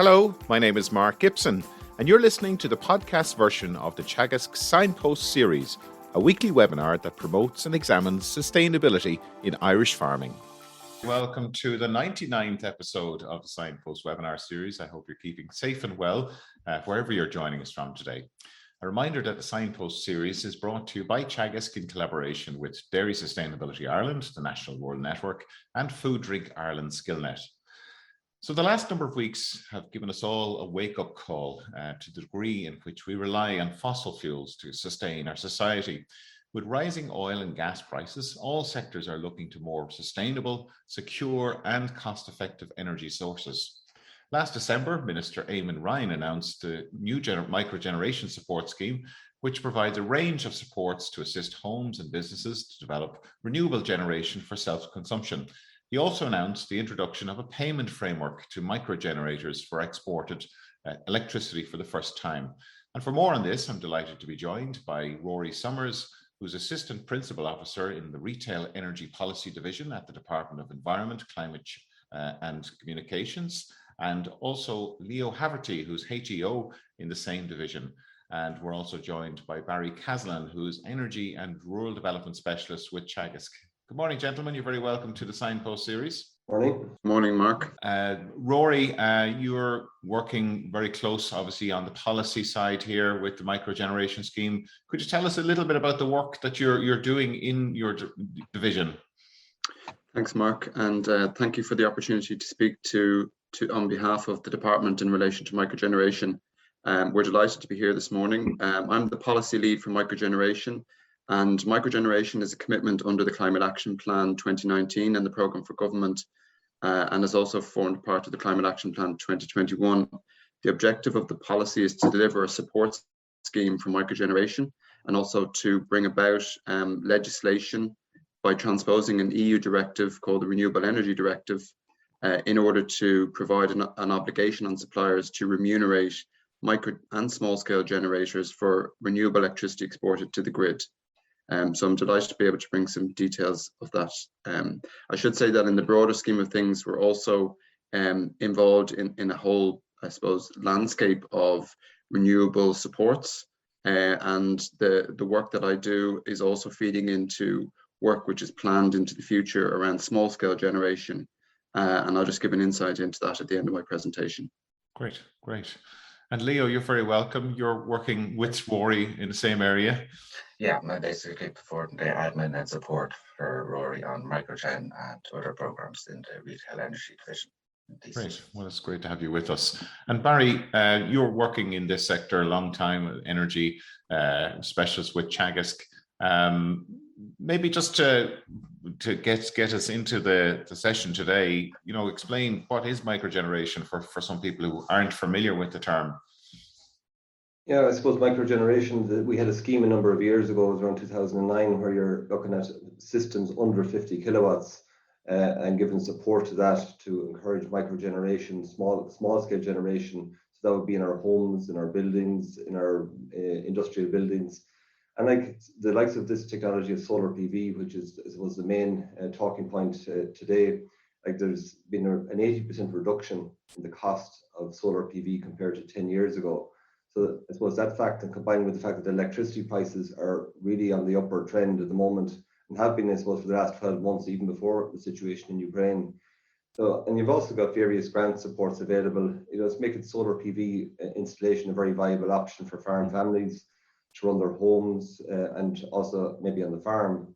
Hello, my name is Mark Gibson, and you're listening to the podcast version of the Teagasc Signpost Series, a weekly webinar that promotes and examines sustainability in Irish farming. Welcome to the 99th episode of the Signpost webinar series. I hope you're keeping safe and well wherever you're joining us from today. A reminder that the Signpost series is brought to you by Teagasc in collaboration with Dairy Sustainability Ireland, the National World Network, and Food Drink Ireland SkillNet. So the last number of weeks have given us all a wake-up call to the degree in which we rely on fossil fuels to sustain our society. With rising oil and gas prices, all sectors are looking to more sustainable, secure and cost-effective energy sources. Last December, Minister Eamon Ryan announced the new microgeneration support scheme, which provides a range of supports to assist homes and businesses to develop renewable generation for self-consumption. He also announced the introduction of a payment framework to microgenerators for exported electricity for the first time. And for more on this, I'm delighted to be joined by Rory Somers, who's Assistant Principal Officer in the Retail Energy Policy Division at the Department of Environment, Climate and Communications, and also Leo Haverty, who's HEO in the same division. And we're also joined by Barry Caslin, who's Energy and Rural Development Specialist with Teagasc. Good morning, gentlemen. You're very welcome to the Signpost series. Morning. Morning, Mark. Rory, you're working very close, obviously, on the policy side here with the microgeneration scheme. Could you tell us a little bit about the work that you're doing in your division? Thanks, Mark, and thank you for the opportunity to speak to on behalf of the department in relation to microgeneration. We're delighted to be here this morning. I'm the policy lead for microgeneration. And microgeneration is a commitment under the Climate Action Plan 2019 and the Programme for Government, and has also formed part of the Climate Action Plan 2021. The objective of the policy is to deliver a support scheme for microgeneration and also to bring about legislation by transposing an EU directive called the Renewable Energy Directive in order to provide an obligation on suppliers to remunerate micro and small scale generators for renewable electricity exported to the grid. So I'm delighted to be able to bring some details of that. I should say that in the broader scheme of things, we're also involved in a whole, I suppose, landscape of renewable supports. And the work that I do is also feeding into work which is planned into the future around small scale generation. And I'll just give an insight into that at the end of my presentation. Great, great. And Leo, you're very welcome. You're working with Rory in the same area. Yeah, I'm basically performing the admin and support for Rory on microgen and other programs in the Retail Energy Division. Great. Well, it's great to have you with us. And Barry, you're working in this sector a long time, energy specialist with Teagasc. Maybe just to get us into the session today, explain what is microgeneration for some people who aren't familiar with the term. Yeah, I suppose microgeneration, we had a scheme a number of years ago, it was around 2009, where you're looking at systems under 50 kilowatts and giving support to that to encourage microgeneration, small scale generation. So that would be in our homes, in our buildings, in our industrial buildings. And like the likes of this technology of solar PV, which was the main talking point today, like there's been an 80% reduction in the cost of solar PV compared to 10 years ago. So I suppose that fact, and combined with the fact that the electricity prices are really on the upward trend at the moment, and have been, I suppose, for the last 12 months, even before the situation in Ukraine. So, and you've also got various grant supports available. It's making solar PV installation a very viable option for farm families to run their homes and also maybe on the farm.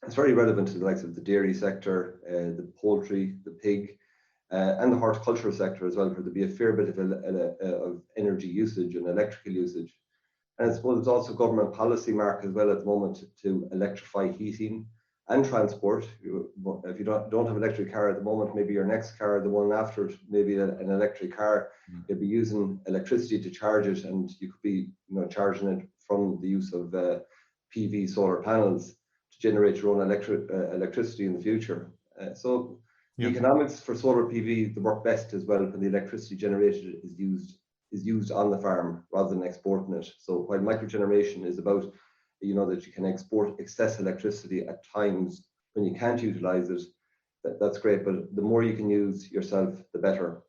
It's very relevant to the likes of the dairy sector, the poultry, the pig, and the horticultural sector as well, where there'll be a fair bit of energy usage and electrical usage. And I suppose it's also government policy, Mark, as well at the moment to electrify heating and transport. If you don't have an electric car at the moment, maybe your next car, the one after it, maybe an electric car, you'll be using electricity to charge it, and you could be charging it from the use of PV solar panels to generate your own electricity in the future. So the economics for solar PV, they work best as well when the electricity generated is used on the farm rather than exporting it. So while microgeneration is about, that you can export excess electricity at times when you can't utilize it, that's great. But the more you can use yourself, the better.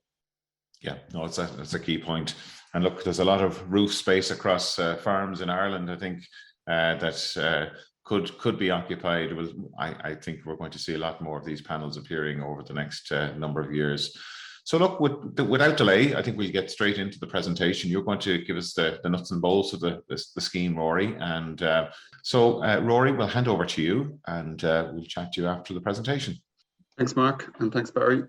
Yeah, no, that's a key point. And look, there's a lot of roof space across farms in Ireland, I think, that could be occupied. I think we're going to see a lot more of these panels appearing over the next number of years. So look, without delay, I think we'll get straight into the presentation. You're going to give us the nuts and bolts of the scheme, Rory. And so Rory, we'll hand over to you, and we'll chat to you after the presentation. Thanks, Mark, and thanks, Barry.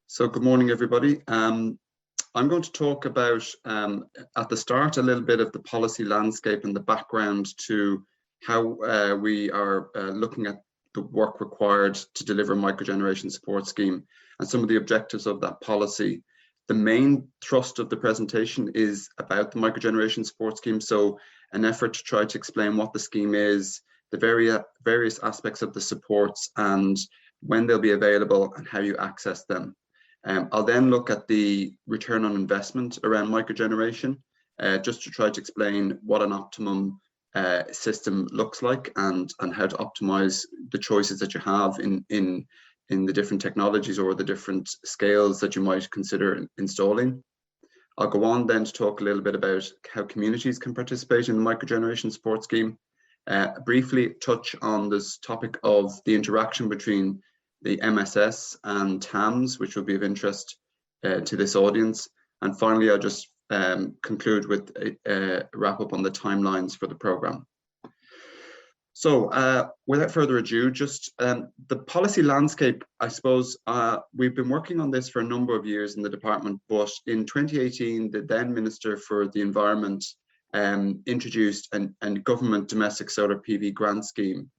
So good morning, everybody. I'm going to talk about, at the start, a little bit of the policy landscape and the background to how we are looking at the work required to deliver a microgeneration support scheme and some of the objectives of that policy. The main thrust of the presentation is about the microgeneration support scheme, so an effort to try to explain what the scheme is, the various aspects of the supports, and when they'll be available and how you access them. I'll then look at the return on investment around microgeneration, just to try to explain what an optimum system looks like and how to optimize the choices that you have in the different technologies or the different scales that you might consider installing. I'll go on then to talk a little bit about how communities can participate in the microgeneration support scheme, briefly touch on this topic of the interaction between the MSS and TAMS, which will be of interest to this audience. And finally, I'll just conclude with a wrap up on the timelines for the programme. So without further ado, just the policy landscape, I suppose, we've been working on this for a number of years in the department, but in 2018, the then Minister for the Environment introduced a government domestic solar PV grant scheme.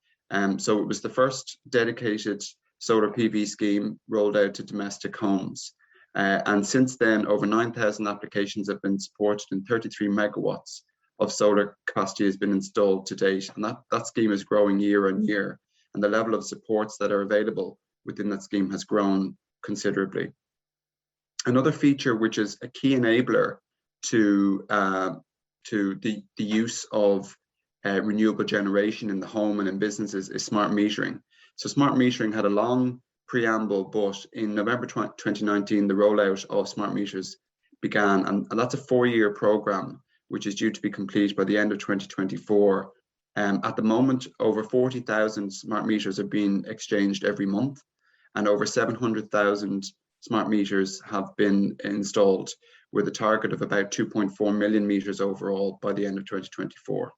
So it was the first dedicated solar PV scheme rolled out to domestic homes. And since then, over 9,000 applications have been supported and 33 megawatts of solar capacity has been installed to date. And that scheme is growing year on year. And the level of supports that are available within that scheme has grown considerably. Another feature which is a key enabler to the use of renewable generation in the home and in businesses is smart metering. So smart metering had a long preamble, but in November 2019, the rollout of smart meters began, and that's a 4-year program, which is due to be complete by the end of 2024. At the moment, over 40,000 smart meters are being exchanged every month, and over 700,000 smart meters have been installed, with a target of about 2.4 million meters overall by the end of 2024.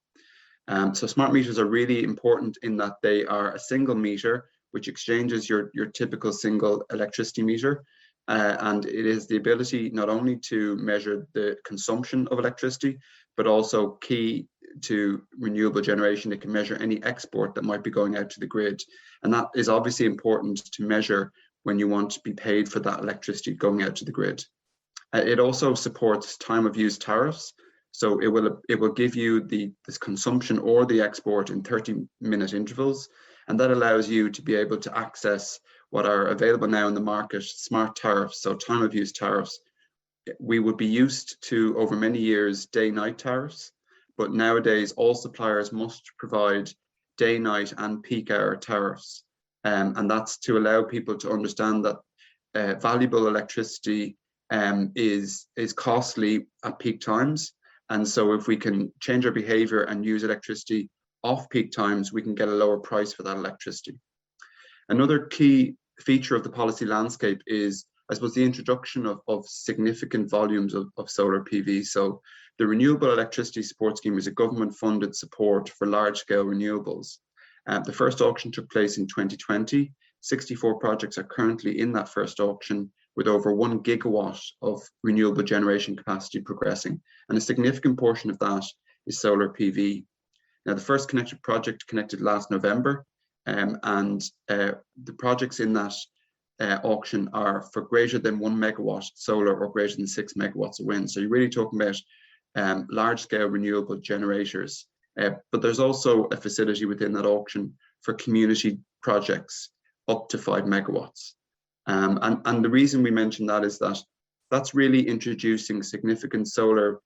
So smart meters are really important in that they are a single meter which exchanges your typical single electricity meter, and it is the ability not only to measure the consumption of electricity, but also key to renewable generation. It can measure any export that might be going out to the grid, and that is obviously important to measure when you want to be paid for that electricity going out to the grid. It also supports time of use tariffs. So it will give you this consumption or the export in 30-minute intervals, and that allows you to be able to access what are available now in the market, smart tariffs, so time of use tariffs. We would be used to, over many years, day-night tariffs, but nowadays all suppliers must provide day, night and peak hour tariffs. And that's to allow people to understand that valuable electricity is costly at peak times. And so if we can change our behavior and use electricity off peak times, we can get a lower price for that electricity. Another key feature of the policy landscape is, I suppose, the introduction of significant volumes of solar PV. So the Renewable Electricity Support Scheme is a government-funded support for large-scale renewables. The first auction took place in 2020. 64 projects are currently in that first auction, with over 1 gigawatt of renewable generation capacity progressing. And a significant portion of that is solar PV. Now, the first connected project connected last November, and the projects in that auction are for greater than 1 megawatt solar or greater than 6 megawatts of wind. So you're really talking about large-scale renewable generators. But there's also a facility within that auction for community projects up to 5 megawatts. And the reason we mention that is that that's really introducing significant solar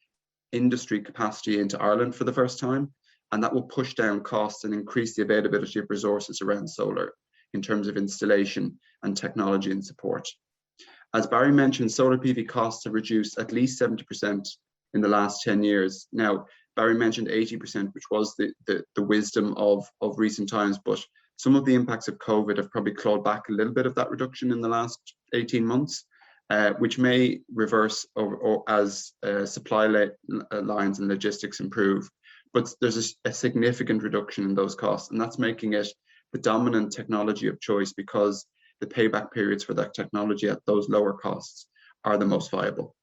industry capacity into Ireland for the first time, and that will push down costs and increase the availability of resources around solar in terms of installation and technology and support. As Barry mentioned, solar PV costs have reduced at least 70% in the last 10 years. Now, Barry mentioned 80%, which was the wisdom of recent times, but some of the impacts of COVID have probably clawed back a little bit of that reduction in the last 18 months, which may reverse or as supply lines and logistics improve. But there's a significant reduction in those costs, and that's making it the dominant technology of choice because the payback periods for that technology at those lower costs are the most viable.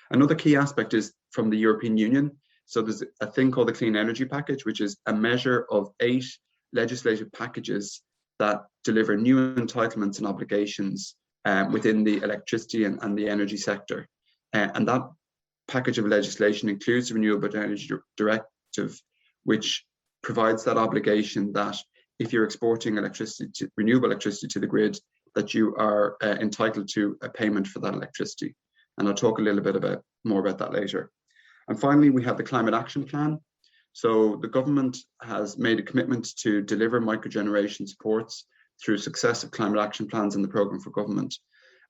Another key aspect is from the European Union. So there's a thing called the Clean Energy Package, which is a measure of 8 legislative packages that deliver new entitlements and obligations within the electricity and the energy sector. And that package of legislation includes the Renewable Energy Directive, which provides that obligation that if you're exporting renewable electricity to the grid, that you are entitled to a payment for that electricity. And I'll talk a little bit more about that later. And finally, we have the Climate Action Plan. So the government has made a commitment to deliver microgeneration supports through successive climate action plans in the programme for government.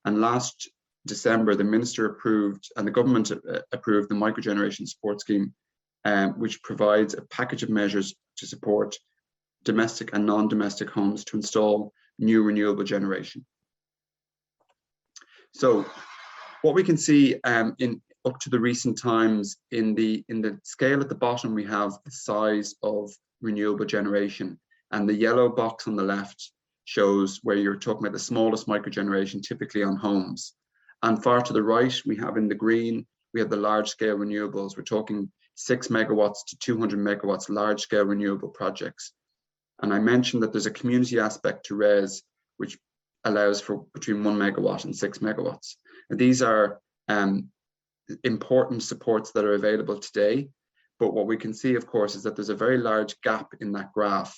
And last December, the minister approved and the government approved the microgeneration support scheme, which provides a package of measures to support domestic and non-domestic homes to install new renewable generation. So what we can see in up to the recent times in the scale at the bottom, we have the size of renewable generation, and the yellow box on the left shows where you're talking about the smallest microgeneration, typically on homes. And far to the right, we have in the green, we have the large scale renewables. We're talking 6 megawatts to 200 megawatts, large scale renewable projects. And I mentioned that there's a community aspect to RES, which allows for between 1 megawatt and 6 megawatts. And these are important supports that are available today. But what we can see, of course, is that there's a very large gap in that graph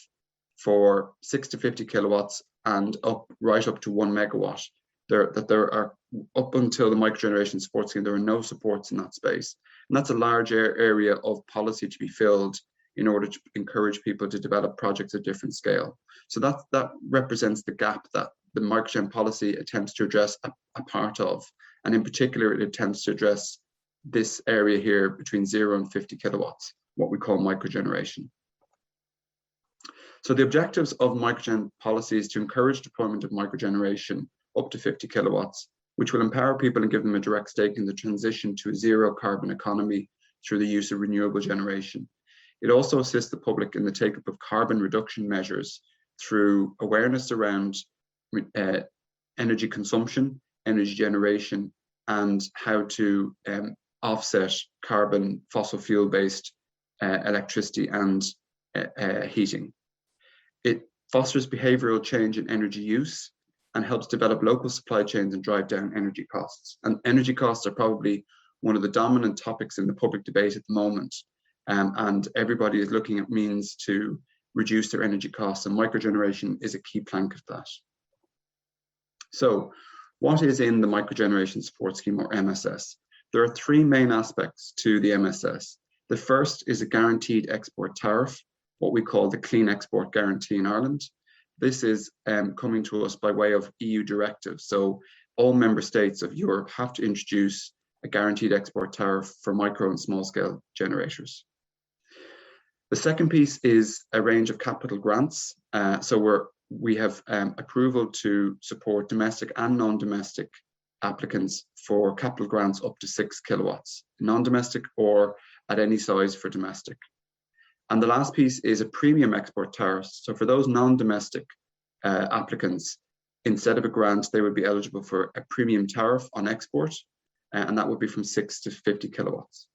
for 6 to 50 kilowatts and right up to 1 megawatt. There are, up until the microgeneration support scheme, there are no supports in that space. And that's a large area of policy to be filled in order to encourage people to develop projects of different scale. So that represents the gap that the microgen policy attempts to address a part of. And in particular, it attempts to address this area here between 0 and 50 kilowatts, what we call microgeneration. So the objectives of microgen policy is to encourage deployment of microgeneration up to 50 kilowatts, which will empower people and give them a direct stake in the transition to a zero carbon economy through the use of renewable generation. It also assists the public in the take-up of carbon reduction measures through awareness around energy consumption, energy generation, and how to offset carbon fossil fuel-based electricity and heating. It fosters behavioural change in energy use and helps develop local supply chains and drive down energy costs. And energy costs are probably one of the dominant topics in the public debate at the moment. And everybody is looking at means to reduce their energy costs, and microgeneration is a key plank of that. So what is in the microgeneration support scheme, or MSS? There are 3 main aspects to the MSS. The first is a guaranteed export tariff, what we call the Clean Export Guarantee in Ireland. This is coming to us by way of EU directive. So all member states of Europe have to introduce a guaranteed export tariff for micro and small scale generators. The second piece is a range of capital grants. So we have approval to support domestic and non-domestic applicants for capital grants up to 6 kilowatts, non-domestic or at any size for domestic. And the last piece is a premium export tariff. So for those non-domestic applicants, instead of a grant, they would be eligible for a premium tariff on export, and that would be from 6 to 50 kilowatts.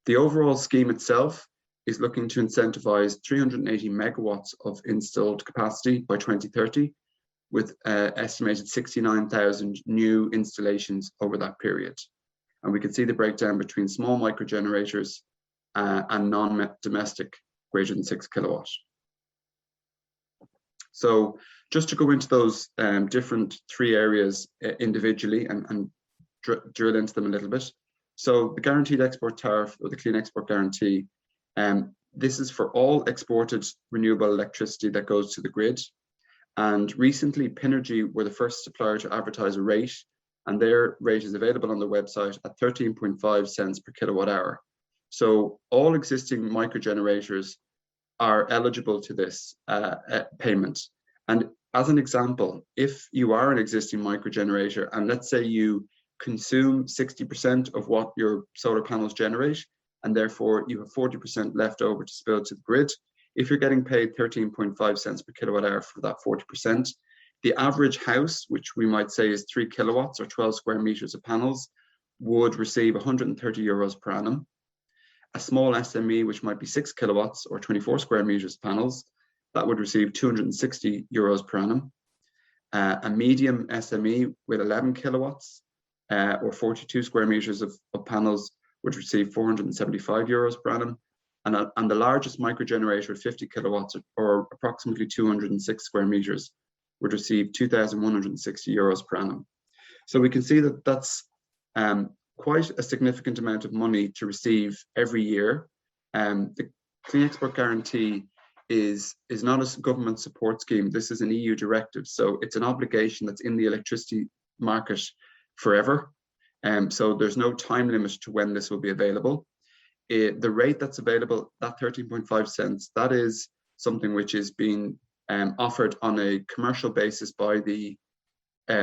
The overall scheme itself is looking to incentivize 380 megawatts of installed capacity by 2030, with estimated 69,000 new installations over that period. And we can see the breakdown between small microgenerators and non-domestic greater than 6 kilowatts. So just to go into those different 3 areas individually and drill into them a little bit. So the guaranteed export tariff, or the Clean Export Guarantee, this is for all exported renewable electricity that goes to the grid. And recently, Pinergy were the first supplier to advertise a rate, and their rate is available on their website at 13.5 cents per kilowatt hour. So all existing microgenerators are eligible to this payment. And as an example, if you are an existing microgenerator, and let's say you consume 60% of what your solar panels generate, and therefore you have 40% left over to spill to the grid, if you're getting paid 13.5 cents per kilowatt hour for that 40%, the average house, which we might say is 3 kilowatts or 12 square meters of panels, would receive 130 euros per annum. A small SME, which might be 6 kilowatts or 24 square meters of panels, that would receive 260 euros per annum. A medium SME with 11 kilowatts or 42 square meters of panels would receive 475 euros per annum. And the largest microgenerator of 50 kilowatts or approximately 206 square meters would receive 2,160 euros per annum. So we can see that that's quite a significant amount of money to receive every year. The Clean Export Guarantee is not a government support scheme. This is an EU directive, so it's an obligation that's in the electricity market forever. So there's no time limit to when this will be available. The rate that's available, that 13.5 cents, that is something which is being offered on a commercial basis by the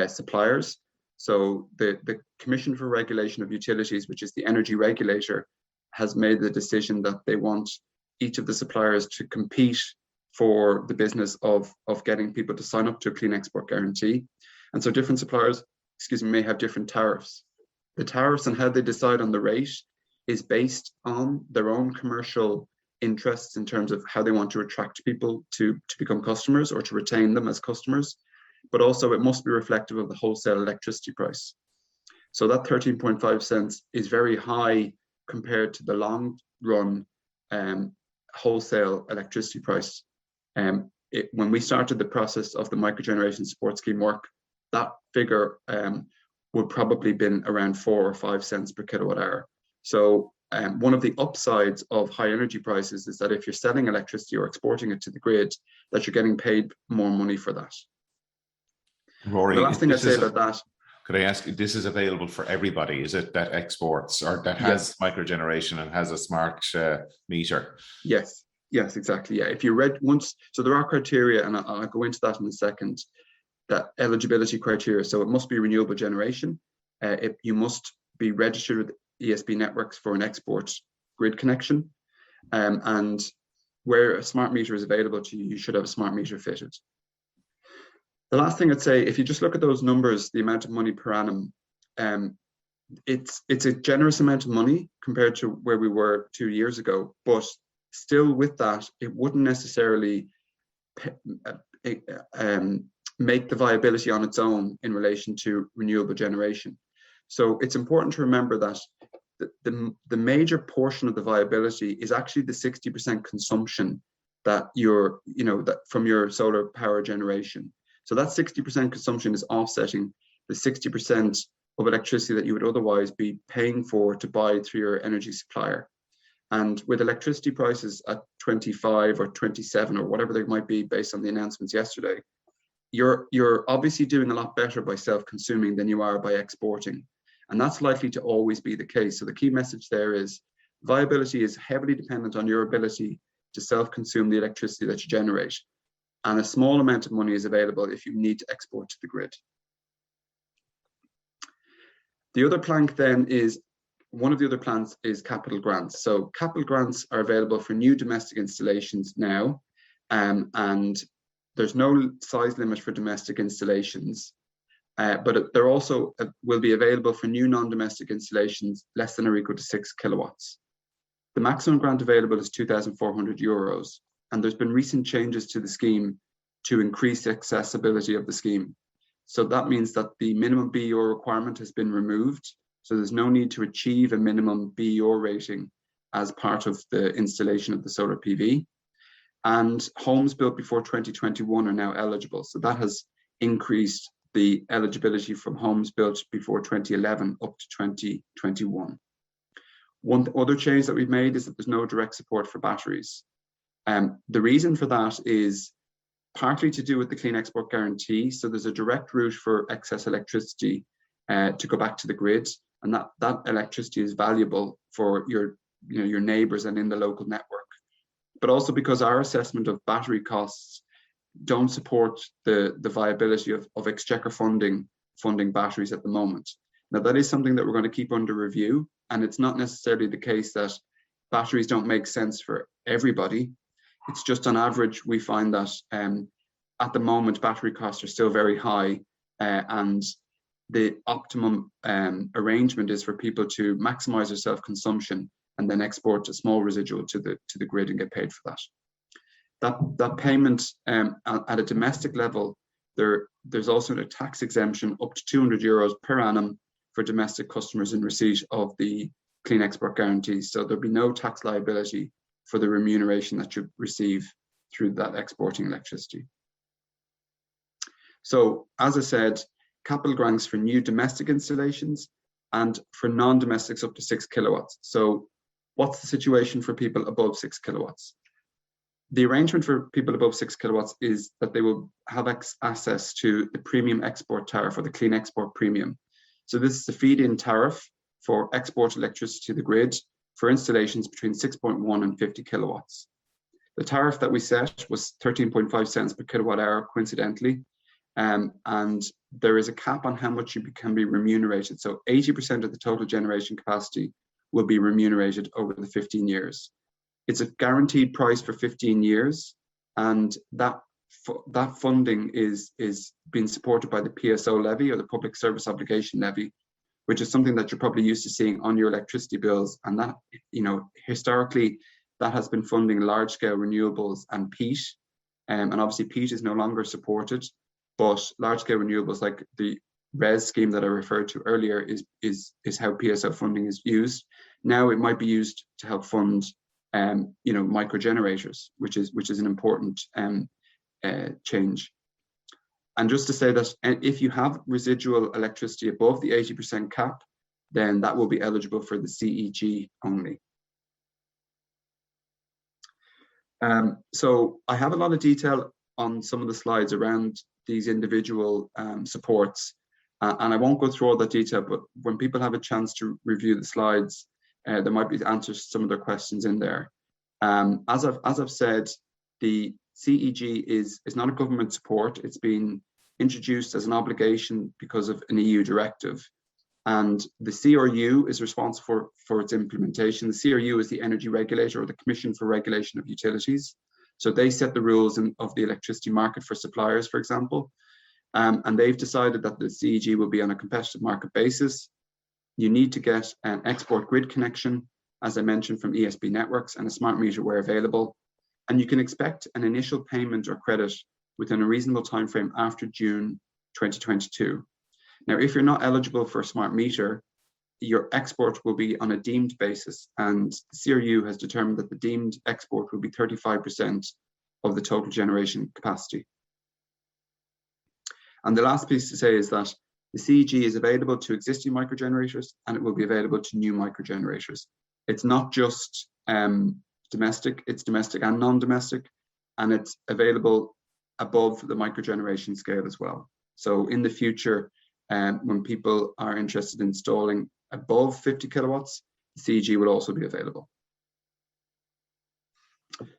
suppliers. So the Commission for Regulation of Utilities, which is the energy regulator, has made the decision that they want each of the suppliers to compete for the business of getting people to sign up to a Clean Export Guarantee. And so different suppliers, may have different tariffs. The tariffs and how they decide on the rate is based on their own commercial interests in terms of how they want to attract people to become customers or to retain them as customers, but also it must be reflective of the wholesale electricity price. So that 13.5 cents is very high compared to the long run wholesale electricity price. When we started the process of the microgeneration support scheme work, that figure would probably been around 4 or 5 cents per kilowatt hour. So one of the upsides of high energy prices is that if you're selling electricity or exporting it to the grid, that you're getting paid more money for that. Rory, the last thing I'd say about that. Could I ask you, this is available for everybody? Is it that exports or that has microgeneration and has a smart meter? Yes, exactly. Yeah, if you read once, so there are criteria, and I'll go into that in a second, that eligibility criteria. So it must be renewable generation. You must be registered with ESB networks for an export grid connection. And where a smart meter is available to you, you should have a smart meter fitted. The last thing I'd say, if you just look at those numbers, the amount of money per annum, it's a generous amount of money compared to where we were 2 years ago, but still with that, it wouldn't necessarily make the viability on its own in relation to renewable generation. So it's important to remember that the major portion of the viability is actually the 60% consumption that that from your solar power generation. So that 60% consumption is offsetting the 60% of electricity that you would otherwise be paying for to buy through your energy supplier. And with electricity prices at 25 or 27 or whatever they might be based on the announcements yesterday, you're obviously doing a lot better by self-consuming than you are by exporting. And that's likely to always be the case. So the key message there is viability is heavily dependent on your ability to self-consume the electricity that you generate. And a small amount of money is available if you need to export to the grid. The other plank then is, one of the other plans is capital grants. So capital grants are available for new domestic installations now, and there's no size limit for domestic installations, but they're also will be available for new non-domestic installations less than or equal to 6 kilowatts. The maximum grant available is 2,400 euros, and there's been recent changes to the scheme to increase the accessibility of the scheme. So that means that the minimum BEO requirement has been removed. So there's no need to achieve a minimum BEO rating as part of the installation of the solar PV. And homes built before 2021 are now eligible. So that has increased the eligibility from homes built before 2011 up to 2021. One other change that we've made is that there's no direct support for batteries. The reason for that is partly to do with the Clean Export Guarantee. So there's a direct route for excess electricity to go back to the grid, and that electricity is valuable for your neighbours and in the local network. But also because our assessment of battery costs don't support the viability of exchequer funding batteries at the moment. Now, that is something that we're going to keep under review, and it's not necessarily the case that batteries don't make sense for everybody. It's just on average, we find that at the moment, battery costs are still very high, and the optimum arrangement is for people to maximize their self-consumption and then export a small residual to the grid and get paid for that. That payment at a domestic level, there's also a tax exemption up to €200 per annum for domestic customers in receipt of the Clean Export Guarantee. So there'll be no tax liability for the remuneration that you receive through that exporting electricity. So as I said, capital grants for new domestic installations and for non-domestics up to 6 kilowatts. So what's the situation for people above 6 kilowatts? The arrangement for people above 6 kilowatts is that they will have access to the premium export tariff, or the Clean Export Premium. So this is the feed-in tariff for export electricity to the grid for installations between 6.1 and 50 kilowatts. The tariff that we set was 13.5 cents per kilowatt hour, coincidentally, and there is a cap on how much you can be remunerated. So 80% of the total generation capacity will be remunerated over the 15 years. It's a guaranteed price for 15 years, and that funding is being supported by the PSO levy, or the Public Service Obligation levy, which is something that you're probably used to seeing on your electricity bills. And that, historically, that has been funding large-scale renewables and peat, and obviously peat is no longer supported, but large-scale renewables like the RES scheme that I referred to earlier is how PSO funding is used. Now it might be used to help fund micro generators, which is an important change. And just to say that if you have residual electricity above the 80% cap, then that will be eligible for the CEG only. So I have a lot of detail on some of the slides around these individual supports, and I won't go through all that detail, but when people have a chance to review the slides, there might be answers to some of their questions in there. As I've said, the CEG is not a government support. It's been introduced as an obligation because of an EU directive, and the CRU is responsible for its implementation. The CRU is the energy regulator, or the Commission for Regulation of Utilities. So they set the rules of the electricity market for suppliers, for example, and they've decided that the CEG will be on a competitive market basis. You need to get an export grid connection, as I mentioned, from ESB networks, and a smart meter where available. And you can expect an initial payment or credit within a reasonable timeframe after June 2022. Now, if you're not eligible for a smart meter, your export will be on a deemed basis, and the CRU has determined that the deemed export will be 35% of the total generation capacity. And the last piece to say is that the CEG is available to existing microgenerators, and it will be available to new microgenerators. It's not just domestic, it's domestic and non-domestic, and it's available above the microgeneration scale as well. So in the future, when people are interested in installing above 50 kilowatts, the CEG will also be available.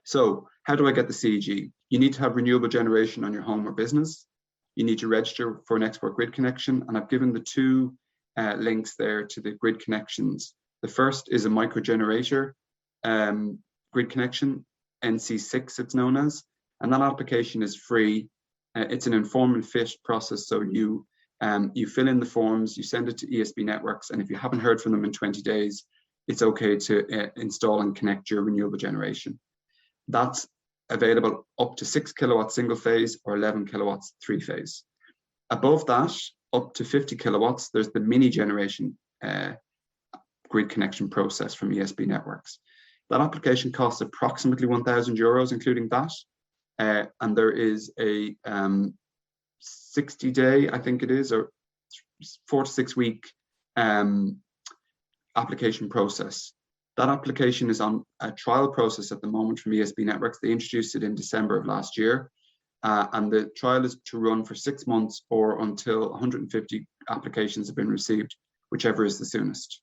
So how do I get the CEG? You need to have renewable generation on your home or business. You need to register for an export grid connection, and I've given the two links there to the grid connections. The first is a microgenerator grid connection, NC6 it's known as, and that application is free. It's an inform and fit process, so you fill in the forms, you send it to ESB networks, and if you haven't heard from them in 20 days, it's okay to install and connect your renewable generation. That's available up to 6 kilowatts single phase or 11 kilowatts 3-phase. Above that, up to 50 kilowatts, there's the mini generation grid connection process from ESB networks. That application costs approximately €1,000, including that, and there is a 60-day, I think it is, or 4 to 6 week application process. That application is on a trial process at the moment from ESB networks. They introduced it in December of last year. and the trial is to run for 6 months or until 150 applications have been received, whichever is the soonest.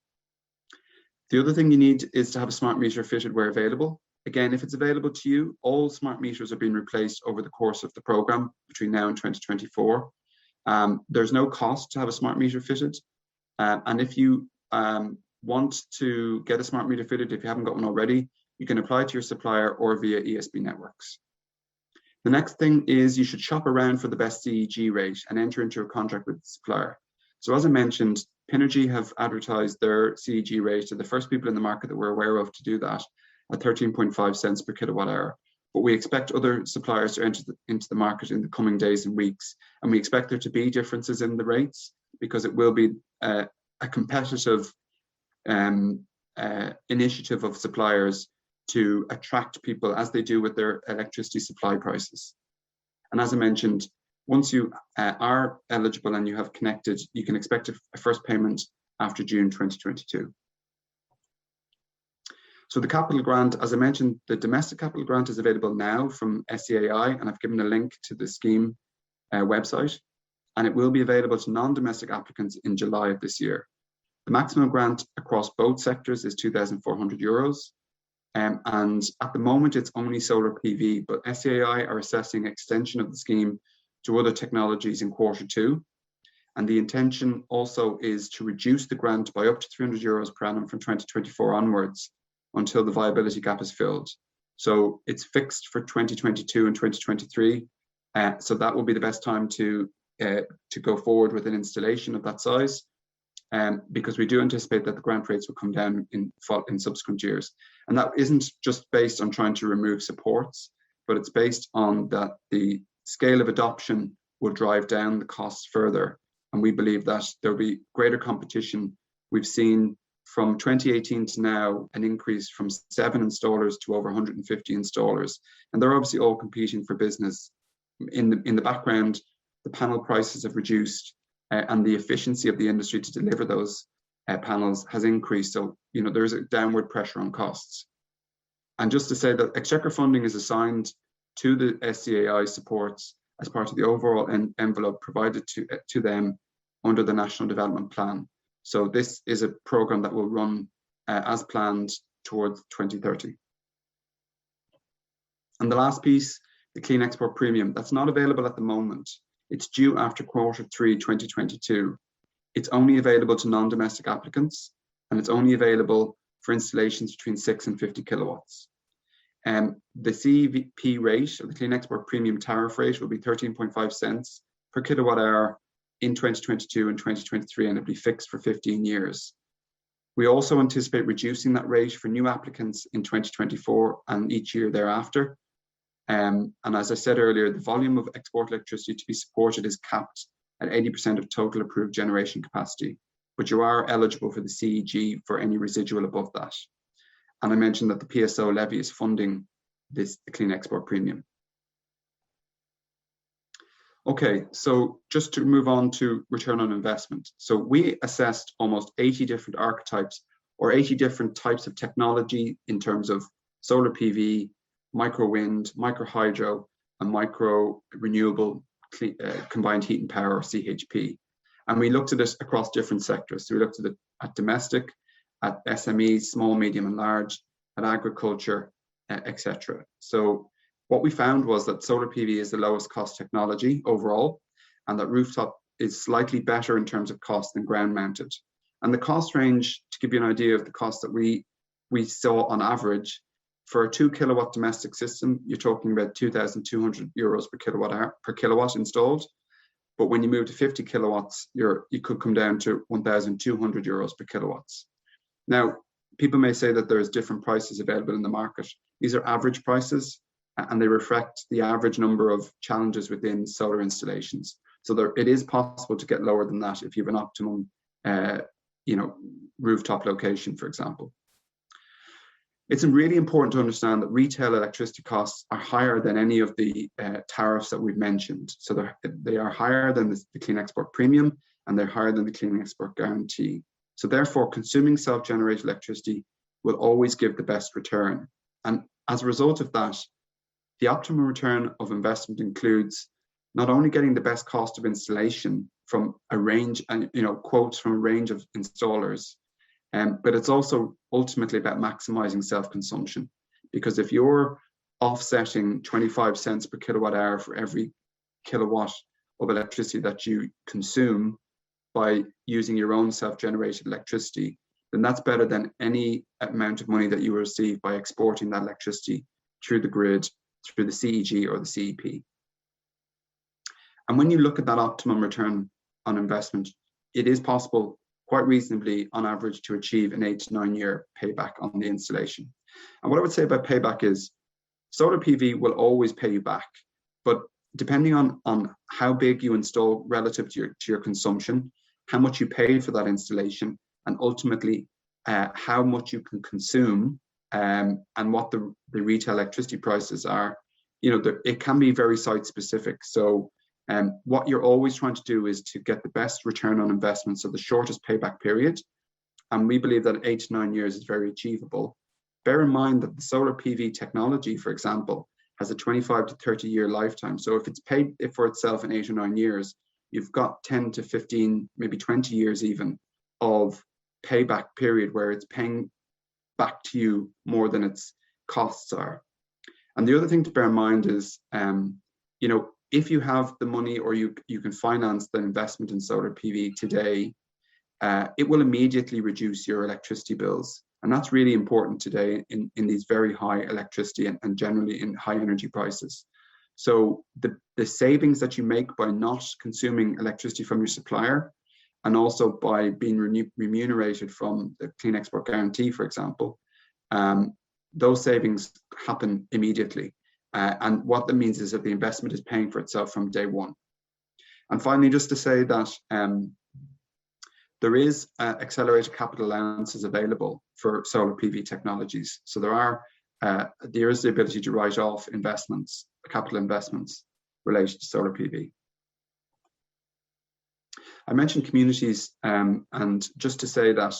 The other thing you need is to have a smart meter fitted where available. Again, if it's available to you, all smart meters are being replaced over the course of the programme between now and 2024. There's no cost to have a smart meter fitted. And if you want to get a smart meter fitted, if you haven't got one already, you can apply to your supplier or via ESB networks. The next thing is you should shop around for the best CEG rate and enter into a contract with the supplier. So as I mentioned, Pinergy have advertised their CEG rate to the first people in the market that we're aware of to do that at 13.5 cents per kilowatt hour. But we expect other suppliers to enter into the market in the coming days and weeks. And we expect there to be differences in the rates because it will be a competitive initiative of suppliers to attract people as they do with their electricity supply prices. And as I mentioned, once you are eligible and you have connected, you can expect a first payment after June 2022. So the capital grant, as I mentioned, the domestic capital grant is available now from SEAI, and I've given a link to the scheme website, and it will be available to non-domestic applicants in July of this year. The maximum grant across both sectors is €2,400. And at the moment, it's only solar PV, but SEAI are assessing extension of the scheme to other technologies in Q2. And the intention also is to reduce the grant by up to €300 per annum from 2024 onwards until the viability gap is filled. So it's fixed for 2022 and 2023. So that will be the best time to go forward with an installation of that size. Because we do anticipate that the grant rates will come down in subsequent years. And that isn't just based on trying to remove supports, but it's based on that the scale of adoption will drive down the costs further. And we believe that there'll be greater competition. We've seen from 2018 to now an increase from 7 installers to over 150 installers. And they're obviously all competing for business. In the background, the panel prices have reduced. And the efficiency of the industry to deliver those panels has increased. So, there is a downward pressure on costs. And just to say that Exchequer funding is assigned to the SEAI supports as part of the overall envelope provided to them under the National Development Plan. So this is a programme that will run as planned towards 2030. And the last piece, the Clean Export Premium, that's not available at the moment. It's due after Q3 2022. It's only available to non-domestic applicants, and it's only available for installations between 6 and 50 kilowatts. The CEP rate, or the Clean Export Premium tariff rate, will be 13.5 cents per kilowatt hour in 2022 and 2023, and it'll be fixed for 15 years. We also anticipate reducing that rate for new applicants in 2024 and each year thereafter. And as I said earlier, the volume of export electricity to be supported is capped at 80% of total approved generation capacity, but you are eligible for the CEG for any residual above that. And I mentioned that the PSO levy is funding the Clean Export Premium. Okay, so just to move on to return on investment. So we assessed almost 80 different archetypes or 80 different types of technology in terms of solar PV, micro wind, micro hydro, and micro renewable combined heat and power, or CHP. And we looked at it across different sectors. So we looked at it at domestic, at SMEs, small, medium, and large, at agriculture, etc. So what we found was that solar PV is the lowest cost technology overall, and that rooftop is slightly better in terms of cost than ground mounted. And the cost range, to give you an idea of the cost that we saw on average, for a 2 kilowatt domestic system, you're talking about €2,200 per kilowatt installed. But when you move to 50 kilowatts, you could come down to €1,200 per kilowatts. Now, people may say that there's different prices available in the market. These are average prices, and they reflect the average number of challenges within solar installations. So it is possible to get lower than that if you have an optimum, rooftop location, for example. It's really important to understand that retail electricity costs are higher than any of the tariffs that we've mentioned. So they are higher than the Clean Export Premium, and they're higher than the Clean Export Guarantee. So therefore, consuming self-generated electricity will always give the best return. And as a result of that, the optimum return of investment includes not only getting the best cost of installation from a range and quotes from a range of installers, but it's also ultimately about maximizing self-consumption. Because if you're offsetting 25 cents per kilowatt hour for every kilowatt of electricity that you consume by using your own self-generated electricity, then that's better than any amount of money that you will receive by exporting that electricity through the grid, through the CEG or the CEP. And when you look at that optimum return on investment, it is possible quite reasonably on average to achieve an 8 to 9 year payback on the installation. And what I would say about payback is solar PV will always pay you back, but depending on how big you install relative to your consumption, how much you paid for that installation, and ultimately how much you can consume and what the retail electricity prices are, it can be very site specific. So what you're always trying to do is to get the best return on investment, so the shortest payback period. And we believe that 8 to 9 years is very achievable. Bear in mind that the solar PV technology, for example, has a 25 to 30 year lifetime. So if it's paid for itself in 8 or 9 years, you've got 10 to 15, maybe 20 years even of payback period where it's paying back to you more than its costs are. And the other thing to bear in mind is, if you have the money or you can finance the investment in solar PV today, it will immediately reduce your electricity bills. And that's really important today in these very high electricity and generally in high energy prices. So the savings that you make by not consuming electricity from your supplier, and also by being remunerated from the Clean Export Guarantee, for example, those savings happen immediately. And what that means is that the investment is paying for itself from day one. And finally, just to say that there is accelerated capital allowances available for solar PV technologies. So there is the ability to write off investments, capital investments related to solar PV. I mentioned communities, and just to say that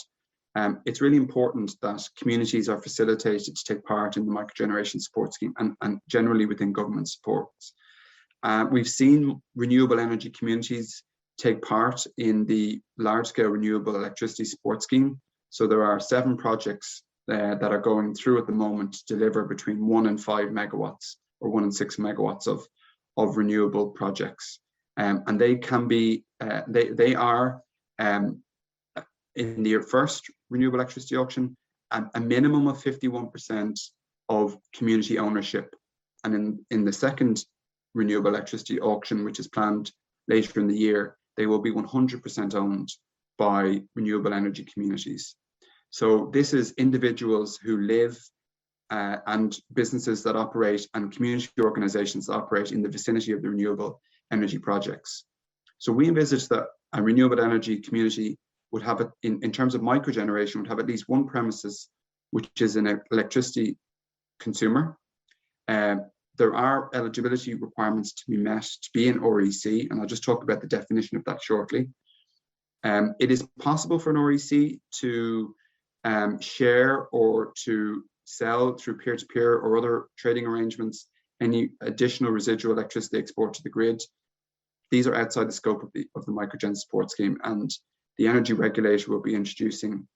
it's really important that communities are facilitated to take part in the microgeneration support scheme and generally within government supports. We've seen renewable energy communities take part in the large-scale renewable electricity support scheme. So there are 7 projects that are going through at the moment to deliver between 1 and 5 megawatts or 1 and 6 megawatts of renewable projects. And they can be, they are in the first renewable electricity auction, a minimum of 51% of community ownership. And in the second renewable electricity auction, which is planned later in the year, they will be 100% owned by renewable energy communities. So this is individuals who live and businesses that operate and community organizations that operate in the vicinity of the renewable energy projects. So we envisage that a renewable energy community would have, in terms of microgeneration, would have at least one premises which is an electricity consumer. There are eligibility requirements to be met to be an REC, and I'll just talk about the definition of that shortly. It is possible for an REC to share or to sell through peer-to-peer or other trading arrangements any additional residual electricity export to the grid. These are outside the scope of the microgen support scheme, and the energy regulator will be introducing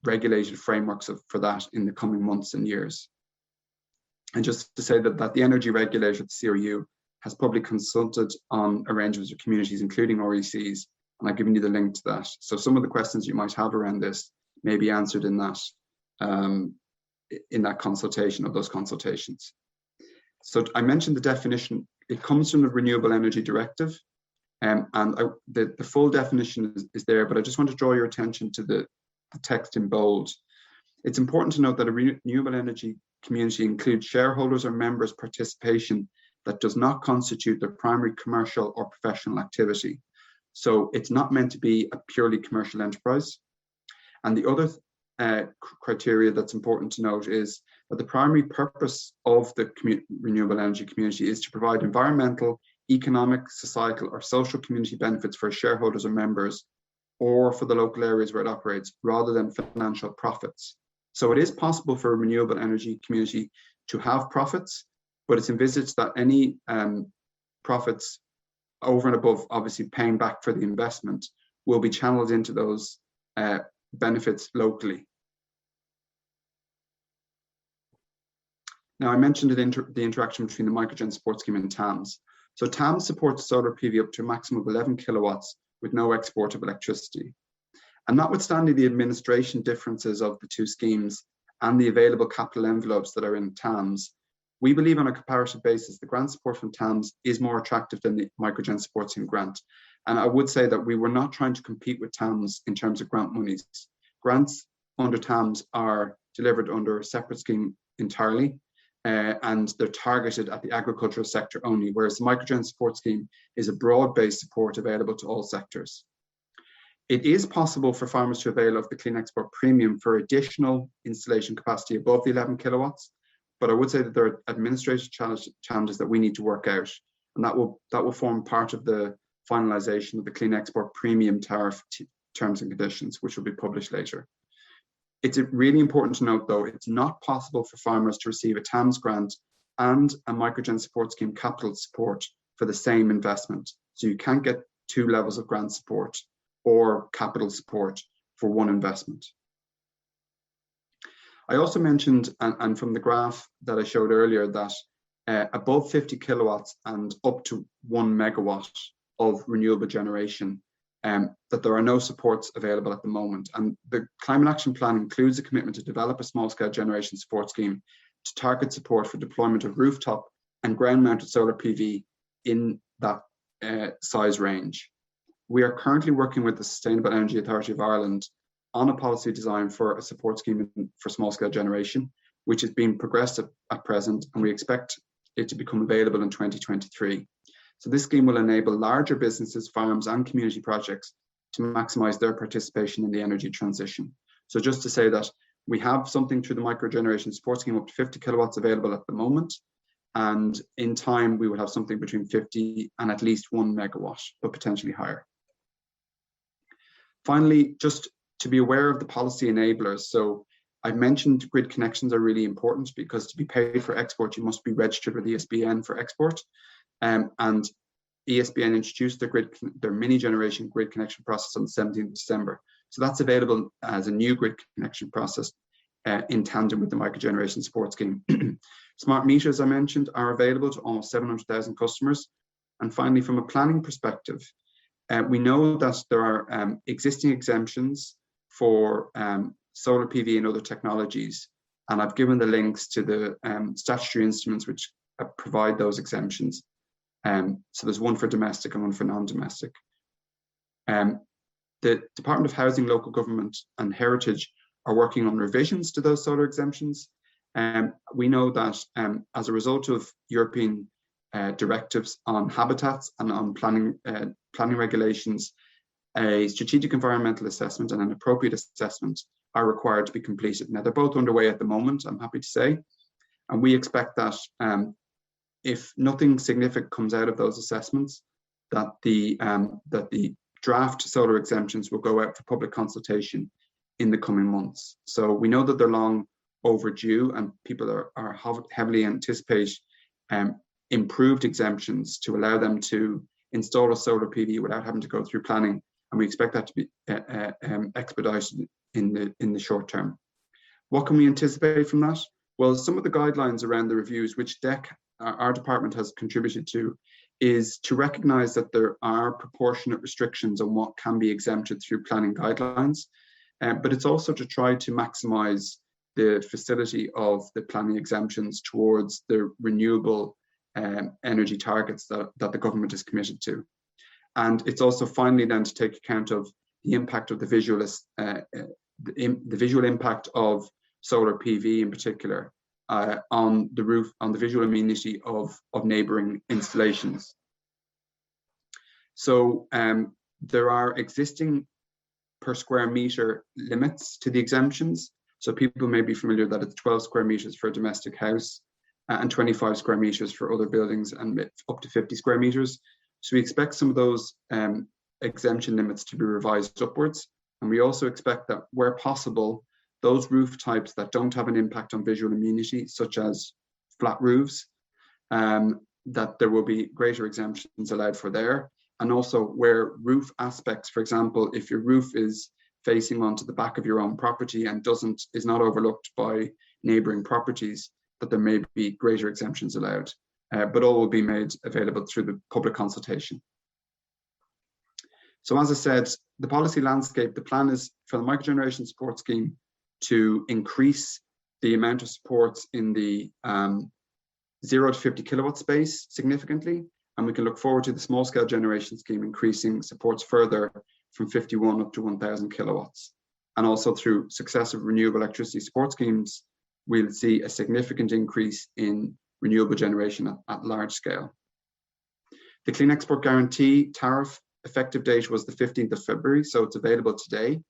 regulated frameworks for that in the coming months and years. And just to say that the energy regulator, the CRU, has publicly consulted on arrangements with communities, including RECs, and I've given you the link to that. So some of the questions you might have around this may be answered in that consultation, of those consultations. So I mentioned the definition. It comes from the Renewable Energy Directive, and the full definition is there, but I just want to draw your attention to the text in bold. It's important to note that a renewable energy community includes shareholders or members' participation that does not constitute their primary commercial or professional activity. So it's not meant to be a purely commercial enterprise. And the other criteria that's important to note is that the primary purpose of the renewable energy community is to provide environmental, economic, societal, or social community benefits for shareholders or members, or for the local areas where it operates, rather than financial profits. So it is possible for a renewable energy community to have profits, but it's envisaged that any profits over and above obviously paying back for the investment will be channeled into those benefits locally. Now, I mentioned the interaction between the Microgen Support Scheme and TAMS. So TAMS supports solar PV up to a maximum of 11 kilowatts with no export of electricity. And notwithstanding the administration differences of the two schemes and the available capital envelopes that are in TAMS, we believe on a comparative basis, the grant support from TAMS is more attractive than the Microgen Support Scheme grant. And I would say that we were not trying to compete with TAMS in terms of grant monies. Grants under TAMS are delivered under a separate scheme entirely, and they're targeted at the agricultural sector only, whereas the Microgen Support Scheme is a broad-based support available to all sectors. It is possible for farmers to avail of the Clean Export Premium for additional installation capacity above the 11 kilowatts, but I would say that there are administrative challenges that we need to work out, and that will form part of the finalisation of the Clean Export Premium tariff terms and conditions, which will be published later. It's really important to note, though, it's not possible for farmers to receive a TAMS grant and a Microgen Support Scheme capital support for the same investment. So you can't get two levels of grant support or capital support for one investment. I also mentioned, and from the graph that I showed earlier, that above 50 kilowatts and up to 1 megawatt of renewable generation, that there are no supports available at the moment. And the Climate Action Plan includes a commitment to develop a small-scale generation support scheme to target support for deployment of rooftop and ground-mounted solar PV in that size range. We are currently working with the Sustainable Energy Authority of Ireland on a policy design for a support scheme for small-scale generation, which is being progressed at present, and we expect it to become available in 2023. So this scheme will enable larger businesses, farms and community projects to maximise their participation in the energy transition. So just to say that we have something through the microgeneration support scheme up to 50 kilowatts available at the moment, and in time we will have something between 50 and at least 1 megawatt, but potentially higher. Finally, just to be aware of the policy enablers. So I mentioned grid connections are really important because to be paid for export, you must be registered with ESBN for export. And ESBN introduced their mini generation grid connection process on the 17th of December. So that's available as a new grid connection process in tandem with the microgeneration support scheme. Smart meters, I mentioned, are available to almost 700,000 customers. And finally, from a planning perspective, we know that there are existing exemptions for solar PV and other technologies. And I've given the links to the statutory instruments which provide those exemptions. So there's one for domestic and one for non-domestic. The Department of Housing, Local Government and Heritage are working on revisions to those solar exemptions. We know that as a result of European directives on habitats and on planning regulations, a strategic environmental assessment and an appropriate assessment are required to be completed. Now, they're both underway at the moment, I'm happy to say, and we expect that if nothing significant comes out of those assessments, that the draft solar exemptions will go out for public consultation in the coming months. So we know that they're long overdue, and people are heavily anticipate improved exemptions to allow them to install a solar PV without having to go through planning, and we expect that to be expedited in the short term. What can we anticipate from that? Well, some of the guidelines around the reviews which DECC, our department, has contributed to is to recognise that there are proportionate restrictions on what can be exempted through planning guidelines, but it's also to try to maximise the facility of the planning exemptions towards the renewable energy targets that the government is committed to. And it's also finally then to take account of the impact of the visual impact of solar PV in particular on the roof, on the visual amenity of neighbouring installations. So there are existing per square metre limits to the exemptions. So people may be familiar that it's 12 square metres for a domestic house and 25 square metres for other buildings and up to 50 square metres. So we expect some of those exemption limits to be revised upwards. And we also expect that where possible, those roof types that don't have an impact on visual amenity, such as flat roofs, that there will be greater exemptions allowed for there. And also where roof aspects, for example, if your roof is facing onto the back of your own property and is not overlooked by neighbouring properties, that there may be greater exemptions allowed. But all will be made available through the public consultation. So as I said, the policy landscape, the plan is for the microgeneration support scheme to increase the amount of supports in the 0 to 50 kilowatt space significantly. And we can look forward to the small scale generation scheme increasing supports further from 51 up to 1,000 kilowatts. And also through successive renewable electricity support schemes, we'll see a significant increase in renewable generation at large scale. The Clean Export Guarantee tariff effective date was the 15th of February, so it's available today.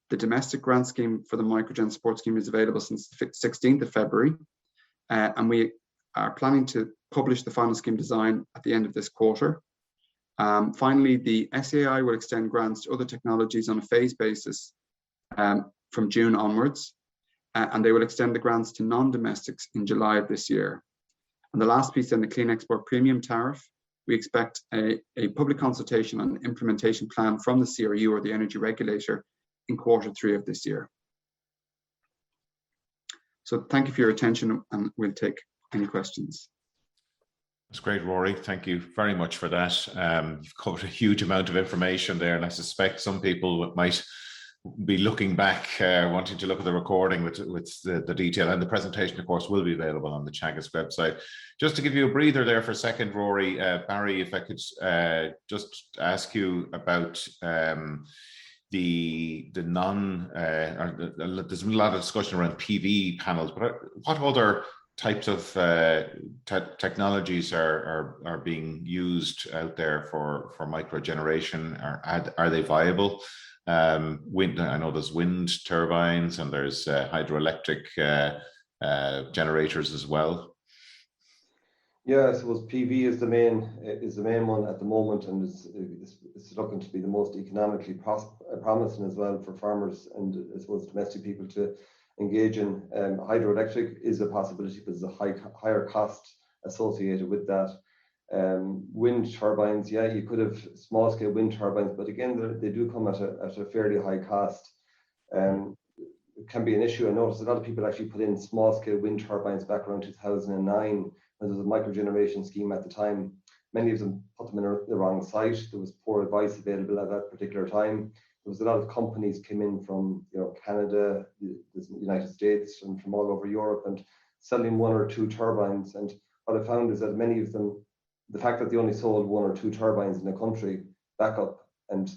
The domestic grant scheme for the microgen support scheme is available since the 16th of February. And we are planning to publish the final scheme design at the end of this quarter. Finally, the SAI will extend grants to other technologies on a phased basis from June onwards, and they will extend the grants to non-domestics in July of this year. And the last piece then, the Clean Export Premium Tariff, we expect a public consultation on an implementation plan from the CRU or the energy regulator in Q3 of this year. So thank you for your attention, and we'll take any questions. That's great, Rory. Thank you very much for that. You've covered a huge amount of information there, and I suspect some people might be looking back, wanting to look at the recording with the detail, and the presentation, of course, will be available on the Teagasc website. Just to give you a breather there for a second, Rory, Barry, if I could just ask you about there's been a lot of discussion around PV panels, but what other types of technologies are being used out there for microgeneration? Are they viable? Wind, I know there's wind turbines and there's hydroelectric generators as well. Yeah, I suppose PV is the main one at the moment, and it's looking to be the most economically promising as well for farmers and I suppose domestic people to engage in. Hydroelectric is a possibility, but there's a higher cost associated with that. Wind turbines, yeah, you could have small scale wind turbines, but again, they do come at a fairly high cost. It can be an issue. I noticed a lot of people actually put in small scale wind turbines back around 2009 when there was a microgeneration scheme at the time. Many of them put them in the wrong site. There was poor advice available at that particular time. There was a lot of companies came in from Canada, the United States, and from all over Europe, and selling 1 or 2 turbines. And what I found is that many of them, the fact that they only sold 1 or 2 turbines in the country, backup and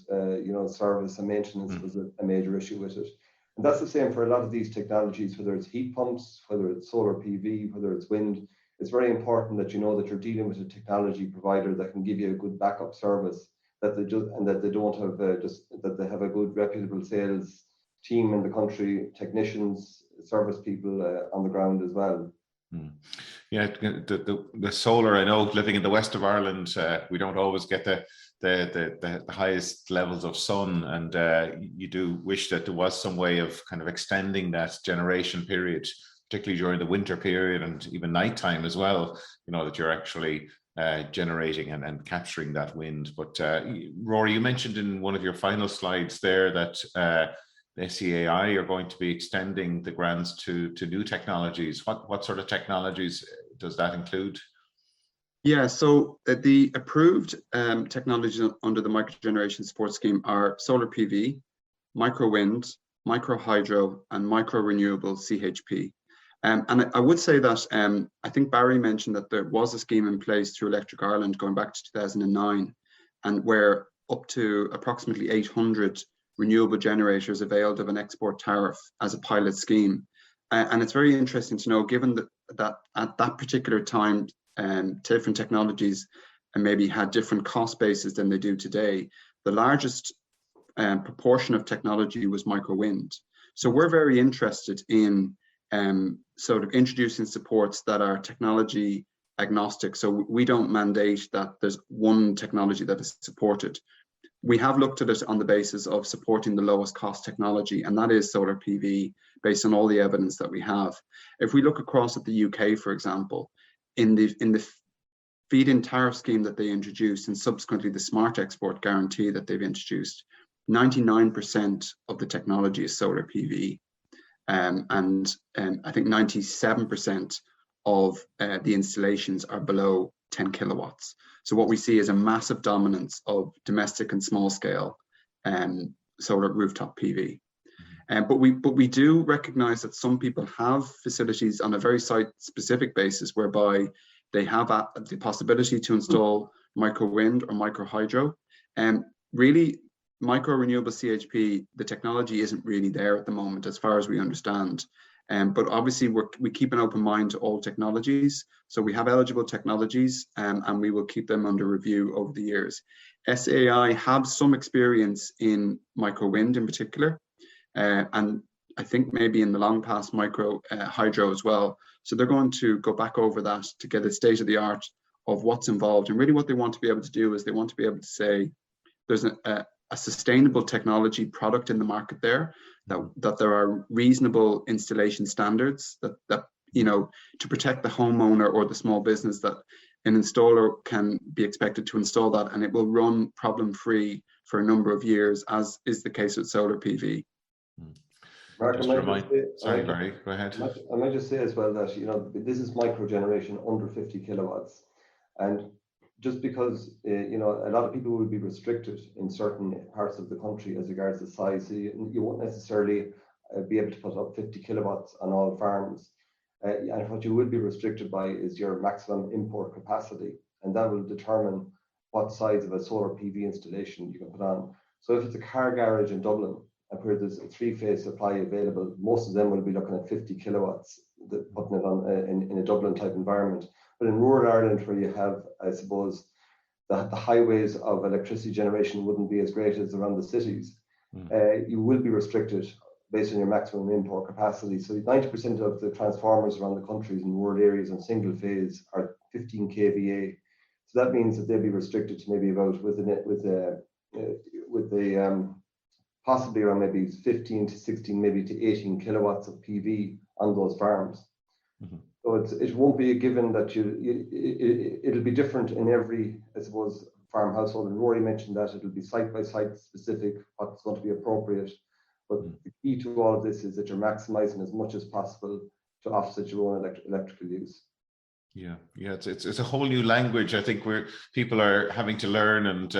service and maintenance was a major issue with it. And that's the same for a lot of these technologies, whether it's heat pumps, whether it's solar PV, whether it's wind. It's very important that you know that you're dealing with a technology provider that can give you a good backup service, that they have a good reputable sales team in the country, technicians, service people on the ground as well. Yeah, the solar, I know living in the west of Ireland, we don't always get the highest levels of sun, and you do wish that there was some way of kind of extending that generation period, particularly during the winter period and even nighttime as well, that you're actually generating and capturing that wind. But Rory, you mentioned in one of your final slides there that the SEAI are going to be extending the grants to new technologies. What sort of technologies does that include? Yeah, so the approved technologies under the microgeneration support scheme are solar PV, micro wind, micro hydro, and micro renewable CHP. And I would say that I think Barry mentioned that there was a scheme in place through Electric Ireland going back to 2009, and where up to approximately 800 renewable generators availed of an export tariff as a pilot scheme. And it's very interesting to know, given that at that particular time, different technologies and maybe had different cost bases than they do today, the largest proportion of technology was micro wind. So we're very interested in sort of introducing supports that are technology agnostic. So we don't mandate that there's one technology that is supported. We have looked at it on the basis of supporting the lowest cost technology, and that is solar PV, based on all the evidence that we have. If we look across at the UK, for example, in the feed-in tariff scheme that they introduced, and subsequently the smart export guarantee that they've introduced, 99% of the technology is solar PV, and I think 97% of the installations are below 10 kilowatts. So what we see is a massive dominance of domestic and small scale solar rooftop PV. But we do recognize that some people have facilities on a very site specific basis whereby they have the possibility to install micro wind or micro hydro. And really, micro renewable CHP, the technology isn't really there at the moment as far as we understand. But obviously we keep an open mind to all technologies. So we have eligible technologies, and we will keep them under review over the years. SAI have some experience in micro wind in particular, and I think maybe in the long past micro hydro as well. So they're going to go back over that to get a state of the art of what's involved. And really what they want to be able to do is they want to be able to say there's a sustainable technology product in the market there, that there are reasonable installation standards that you know, to protect the homeowner or the small business, that an installer can be expected to install that and it will run problem-free for a number of years, as is the case with solar PV. Mark, sorry, Barry, go ahead. I might just say as well that, you know, this is micro generation under 50 kilowatts. And just because, you know, a lot of people will be restricted in certain parts of the country as regards to size, so you won't necessarily be able to put up 50 kilowatts on all farms. And what you will be restricted by is your maximum import capacity, and that will determine what size of a solar PV installation you can put on. So if it's a car garage in Dublin, where there's a three-phase supply available, most of them will be looking at 50 kilowatts, putting it on in a Dublin type environment. But in rural Ireland, where you have, I suppose, the highways of electricity generation wouldn't be as great as around the cities, you will be restricted based on your maximum import capacity. So 90% of the transformers around the country in rural areas on single phase are 15 kVA. So that means that they'll be restricted to maybe about possibly around maybe 15 to 16, maybe to 18 kilowatts of PV on those farms. So it won't be a given that it'll be different in every, I suppose, farm household. And Rory mentioned that it'll be site by site specific, what's going to be appropriate. But the key to all of this is that you're maximizing as much as possible to offset your own electrical use. Yeah, it's a whole new language. I think where people are having to learn, and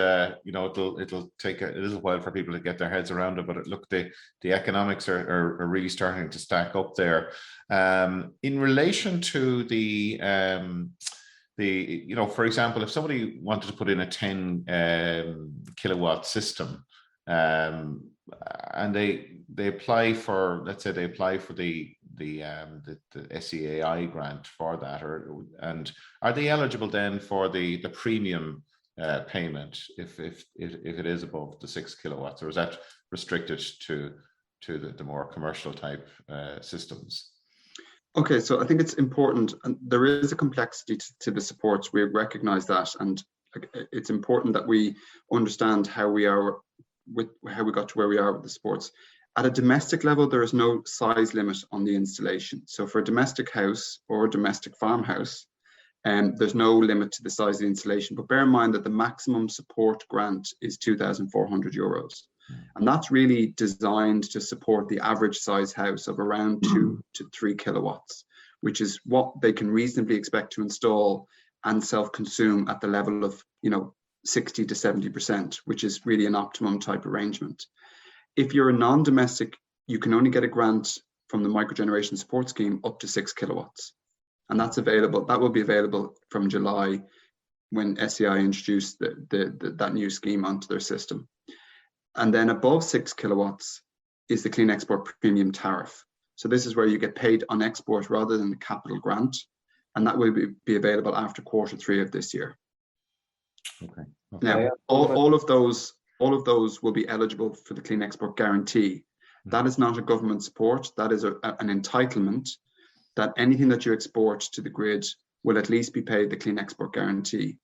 you know, it'll take a little while for people to get their heads around it. But look, the economics are really starting to stack up there. In relation to the you know, for example, if somebody wanted to put in a 10 kilowatt system, and they apply for, let's say they apply for the SEAI grant for that, and are they eligible then for the premium payment if it is above the 6 kilowatts, or is that restricted to the more commercial type systems? Okay, so I think it's important, and there is a complexity to the supports. We recognize that, and it's important that we understand how we got to where we are with the supports. At a domestic level, there is no size limit on the installation. So for a domestic house or a domestic farmhouse, there's no limit to the size of the installation. But bear in mind that the maximum support grant is €2,400. And that's really designed to support the average size house of around 2 to 3 kilowatts, which is what they can reasonably expect to install and self-consume at the level of, you know, 60 to 70%, which is really an optimum type arrangement. If you're a non-domestic, you can only get a grant from the microgeneration support scheme up to 6 kilowatts. And that's available, that will be available from July when SEI introduced that new scheme onto their system. And then above 6 kilowatts is the Clean Export Premium Tariff. So this is where you get paid on export rather than the capital grant. And that will be available after Q3 of this year. Okay. Now, all of those will be eligible for the Clean Export Guarantee. That is not a government support. That is an entitlement that anything that you export to the grid will at least be paid the Clean Export Guarantee.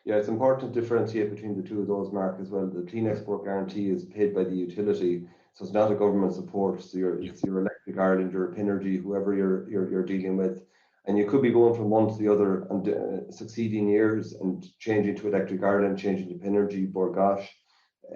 Yeah, it's important to differentiate between the two of those, Mark, as well. The Clean Export Guarantee is paid by the utility, so it's not a government support. So it's your Electric Ireland, your Pinergy, whoever you're dealing with. And you could be going from one to the other and succeeding years and changing to Electric Ireland, changing to Pinergy, Borgash,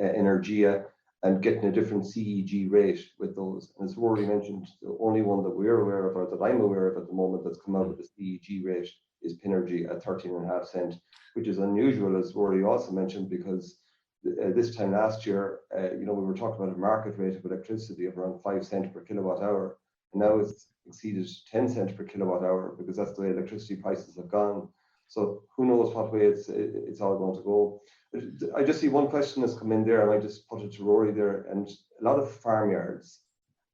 Energia, and getting a different CEG rate with those. And as Rory mentioned, the only one that we're aware of, or that I'm aware of at the moment, that's come out with a CEG rate is Pinergy at 13.5 cent, which is unusual, as Rory also mentioned, because this time last year, we were talking about a market rate of electricity of around 5 cents per kilowatt hour. And now it's exceeded 10 cents per kilowatt hour, because that's the way electricity prices have gone. So who knows what way it's all going to go. I just see one question that's come in there. I might just put it to Rory there. And a lot of farmyards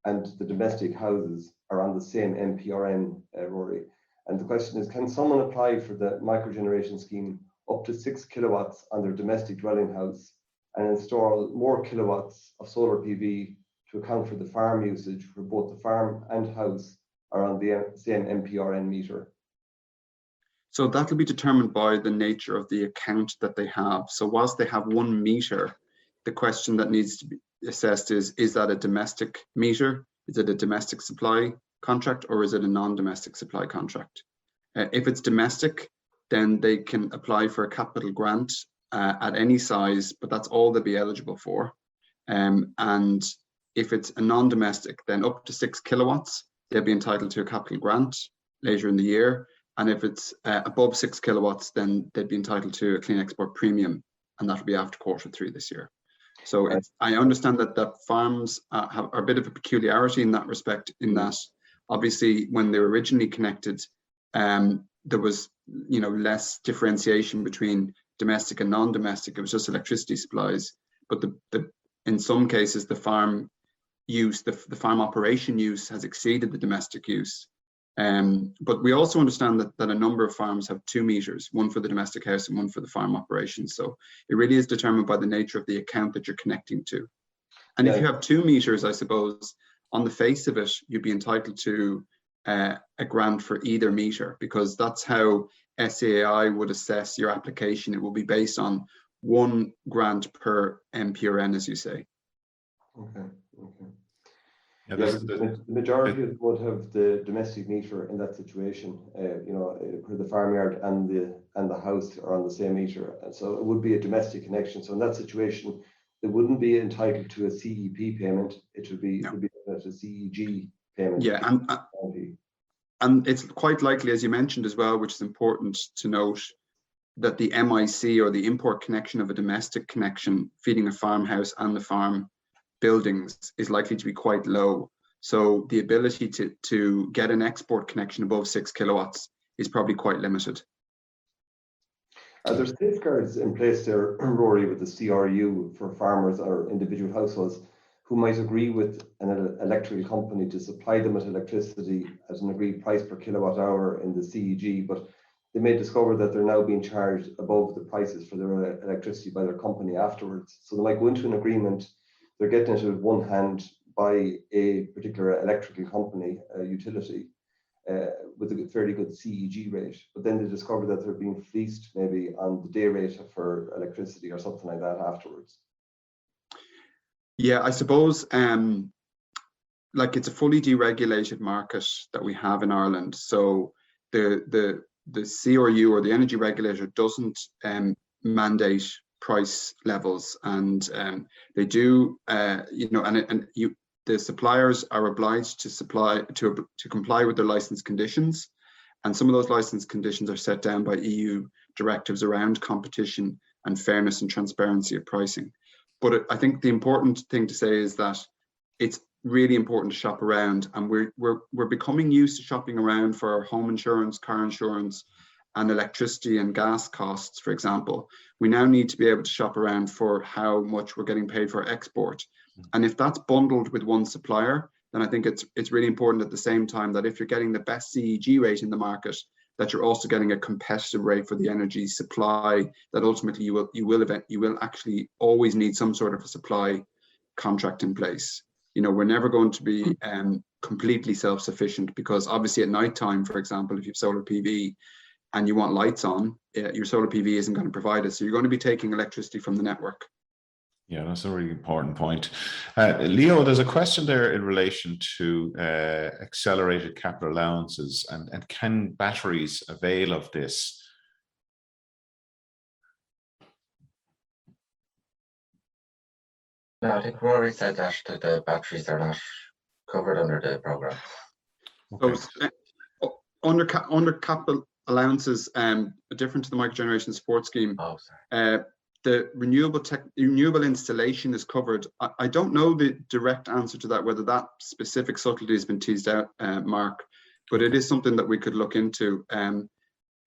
and the domestic houses are on the same MPRN, Rory. And the question is, can someone apply for the microgeneration scheme up to 6 kilowatts on their domestic dwelling house and install more kilowatts of solar PV to account for the farm usage, for both the farm and house are on the same MPRN meter? So that'll be determined by the nature of the account that they have. So whilst they have one meter, the question that needs to be assessed is that a domestic meter? Is it a domestic supply contract, or is it a non-domestic supply contract? If it's domestic, then they can apply for a capital grant at any size, but that's all they'll be eligible for. And if it's a non-domestic, then up to 6 kilowatts, they'll be entitled to a capital grant later in the year. And if it's above 6 kilowatts, then they'd be entitled to a clean export premium, and that'll be after Q3 this year. So I understand that farms are a bit of a peculiarity in that respect, in that obviously when they were originally connected, there was less differentiation between domestic and non-domestic. It was just electricity supplies. But in some cases, the farm use, the farm operation use has exceeded the domestic use. But we also understand that a number of farms have 2 meters, one for the domestic house and one for the farm operation. So it really is determined by the nature of the account that you're connecting to. And if you have 2 meters, I suppose, on the face of it, you'd be entitled to a grant for either meter, because that's how SAI would assess your application. It will be based on 1 grant per MPRN, as you say. Okay. Yeah, the majority would have the domestic meter in that situation, where the farmyard and the house are on the same meter. And so it would be a domestic connection. So in that situation, they wouldn't be entitled to a CEP payment. It would be a CEG payment. Yeah, and it's quite likely, as you mentioned as well, which is important to note, that the MIC, or the import connection of a domestic connection feeding a farmhouse and the farm buildings, is likely to be quite low. So the ability to get an export connection above 6 kilowatts is probably quite limited. Are there safeguards in place there, Rory, with the CRU for farmers or individual households who might agree with an electrical company to supply them with electricity at an agreed price per kilowatt hour in the CEG, but they may discover that they're now being charged above the prices for their electricity by their company afterwards? So they might go into an agreement, they're getting it with one hand by a particular electrical company, utility, with a fairly good CEG rate, but then they discover that they're being fleeced maybe on the day rate for electricity or something like that afterwards. Yeah, I suppose like it's a fully deregulated market that we have in Ireland. So the CRU, or the energy regulator, doesn't mandate price levels, and they do, the suppliers are obliged to comply with their license conditions, and some of those license conditions are set down by EU directives around competition and fairness and transparency of pricing. But I think the important thing to say is that it's really important to shop around, and we're becoming used to shopping around for our home insurance, car insurance, and electricity and gas costs, for example. We now need to be able to shop around for how much we're getting paid for export. And if that's bundled with one supplier, then I think it's really important at the same time that if you're getting the best CEG rate in the market, that you're also getting a competitive rate for the energy supply, that ultimately you will actually always need some sort of a supply contract in place. We're never going to be completely self-sufficient, because obviously at night time, for example, if you have solar PV and you want lights on, your solar PV isn't going to provide it. So you're going to be taking electricity from the network. Yeah, that's a really important point. Leo, there's a question there in relation to accelerated capital allowances and can batteries avail of this? No, I think Rory said that the batteries are not covered under the program. Okay. So, under capital allowances, different to the microgeneration support scheme, Oh, sorry. the renewable installation is covered. I don't know the direct answer to that, whether that specific subtlety has been teased out, Mark, but it is something that we could look into.